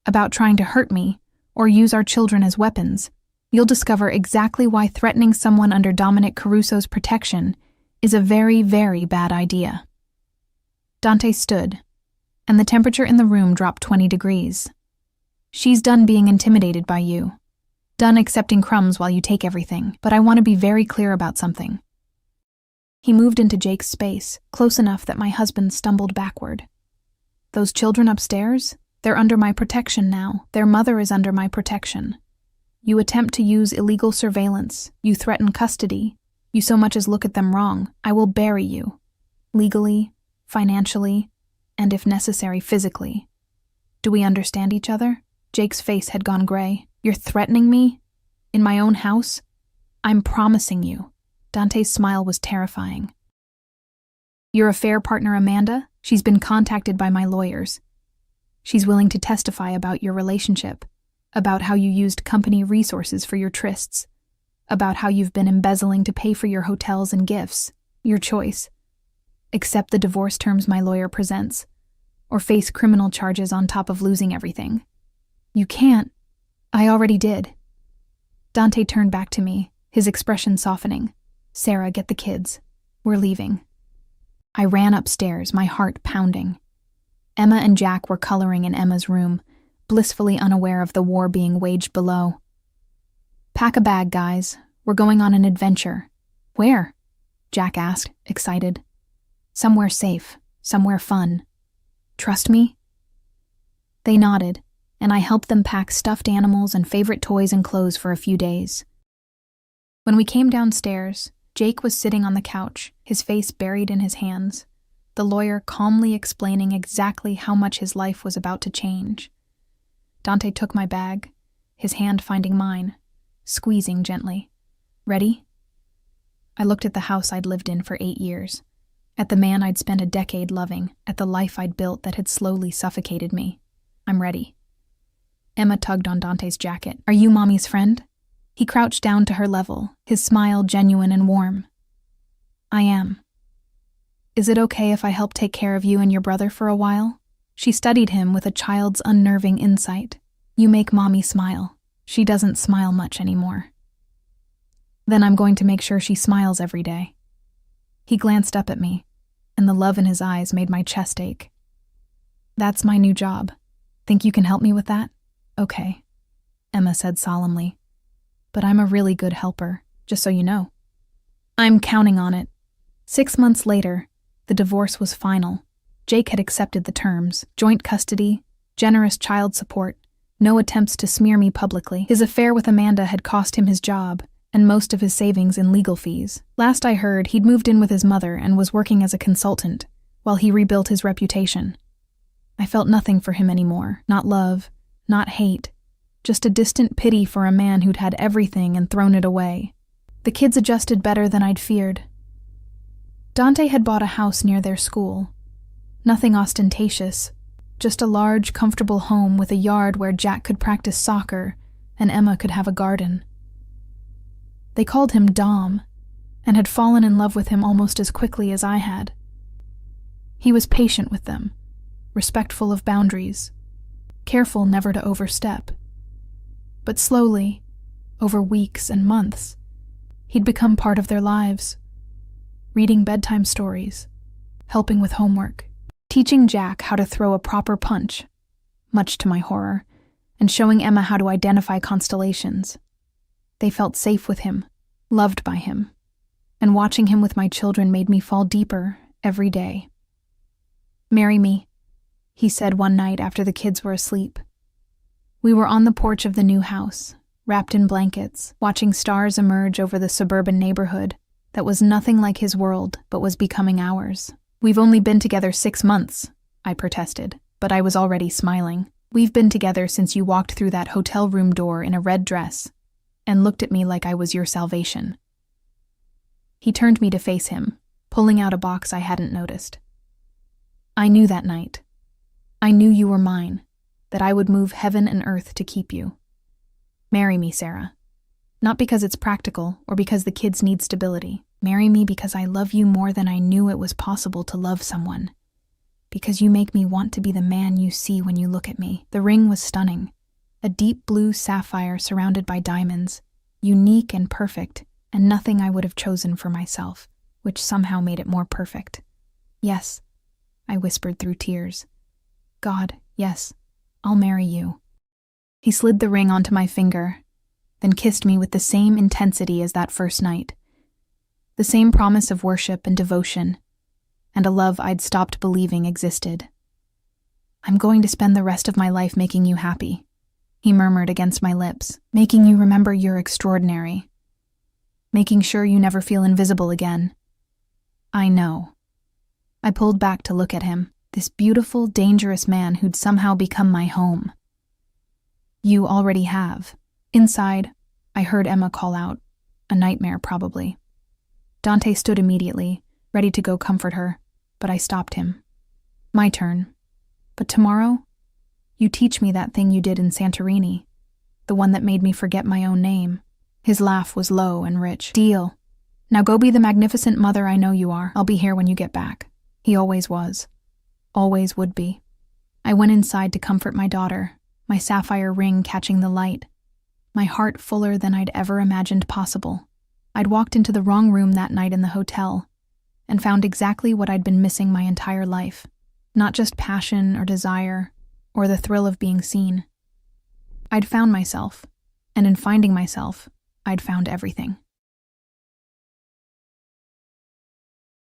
about trying to hurt me, or use our children as weapons, you'll discover exactly why threatening someone under Dominic Caruso's protection is a very, very bad idea. Dante stood, and the temperature in the room dropped 20 degrees. She's done being intimidated by you, done accepting crumbs while you take everything, but I want to be very clear about something. He moved into Jake's space, close enough that my husband stumbled backward. Those children upstairs? They're under my protection now. Their mother is under my protection. You attempt to use illegal surveillance. You threaten custody. You so much as look at them wrong. I will bury you. Legally, financially, and if necessary, physically. Do we understand each other? Jake's face had gone gray. You're threatening me? In my own house? I'm promising you. Dante's smile was terrifying. Your affair partner, Amanda? She's been contacted by my lawyers. She's willing to testify about your relationship, about how you used company resources for your trysts, about how you've been embezzling to pay for your hotels and gifts. Your choice. Accept the divorce terms my lawyer presents, or face criminal charges on top of losing everything. You can't. I already did. Dante turned back to me, his expression softening. Sarah, get the kids. We're leaving. I ran upstairs, my heart pounding. Emma and Jack were coloring in Emma's room, blissfully unaware of the war being waged below. "Pack a bag, guys. We're going on an adventure." "Where?" Jack asked, excited. "Somewhere safe, somewhere fun. Trust me?" They nodded, and I helped them pack stuffed animals and favorite toys and clothes for a few days. When we came downstairs, Jake was sitting on the couch, his face buried in his hands, the lawyer calmly explaining exactly how much his life was about to change. Dante took my bag, his hand finding mine, squeezing gently. "Ready?" I looked at the house I'd lived in for 8 years, at the man I'd spent a decade loving, at the life I'd built that had slowly suffocated me. "I'm ready." Emma tugged on Dante's jacket. "Are you Mommy's friend?" He crouched down to her level, his smile genuine and warm. "I am." "Is it okay if I help take care of you and your brother for a while?" She studied him with a child's unnerving insight. "You make Mommy smile. She doesn't smile much anymore." "Then I'm going to make sure she smiles every day." He glanced up at me, and the love in his eyes made my chest ache. "That's my new job. Think you can help me with that?" "Okay," Emma said solemnly. "But I'm a really good helper, just so you know." "I'm counting on it." 6 months later, the divorce was final. Jake had accepted the terms: joint custody, generous child support, no attempts to smear me publicly. His affair with Amanda had cost him his job, and most of his savings in legal fees. Last I heard, he'd moved in with his mother and was working as a consultant, while he rebuilt his reputation. I felt nothing for him anymore, not love, not hate, just a distant pity for a man who'd had everything and thrown it away. The kids adjusted better than I'd feared. Dante had bought a house near their school. Nothing ostentatious, just a large, comfortable home with a yard where Jack could practice soccer and Emma could have a garden. They called him Dom, and had fallen in love with him almost as quickly as I had. He was patient with them, respectful of boundaries, careful never to overstep. But slowly, over weeks and months, he'd become part of their lives, reading bedtime stories, helping with homework, teaching Jack how to throw a proper punch, much to my horror, and showing Emma how to identify constellations. They felt safe with him, loved by him, and watching him with my children made me fall deeper every day. "Marry me," he said one night after the kids were asleep. We were on the porch of the new house, wrapped in blankets, watching stars emerge over the suburban neighborhood that was nothing like his world but was becoming ours. "We've only been together 6 months, I protested, but I was already smiling. "We've been together since you walked through that hotel room door in a red dress and looked at me like I was your salvation." He turned me to face him, pulling out a box I hadn't noticed. "I knew that night. I knew you were mine, that I would move heaven and earth to keep you. Marry me, Sarah. Not because it's practical or because the kids need stability. Marry me because I love you more than I knew it was possible to love someone. Because you make me want to be the man you see when you look at me." The ring was stunning. A deep blue sapphire surrounded by diamonds, unique and perfect, and nothing I would have chosen for myself, which somehow made it more perfect. "Yes," I whispered through tears. "God, yes, I'll marry you." He slid the ring onto my finger, then kissed me with the same intensity as that first night. The same promise of worship and devotion, and a love I'd stopped believing existed. "I'm going to spend the rest of my life making you happy," he murmured against my lips, "making you remember you're extraordinary, making sure you never feel invisible again." "I know." I pulled back to look at him, this beautiful, dangerous man who'd somehow become my home. "You already have." Inside, I heard Emma call out, a nightmare probably. Dante stood immediately, ready to go comfort her, but I stopped him. "My turn. But tomorrow, you teach me that thing you did in Santorini, the one that made me forget my own name." His laugh was low and rich. "Deal. Now go be the magnificent mother I know you are. I'll be here when you get back." He always was. Always would be. I went inside to comfort my daughter, my sapphire ring catching the light, my heart fuller than I'd ever imagined possible. I'd walked into the wrong room that night in the hotel, and found exactly what I'd been missing my entire life. Not just passion or desire, or the thrill of being seen. I'd found myself, and in finding myself, I'd found everything.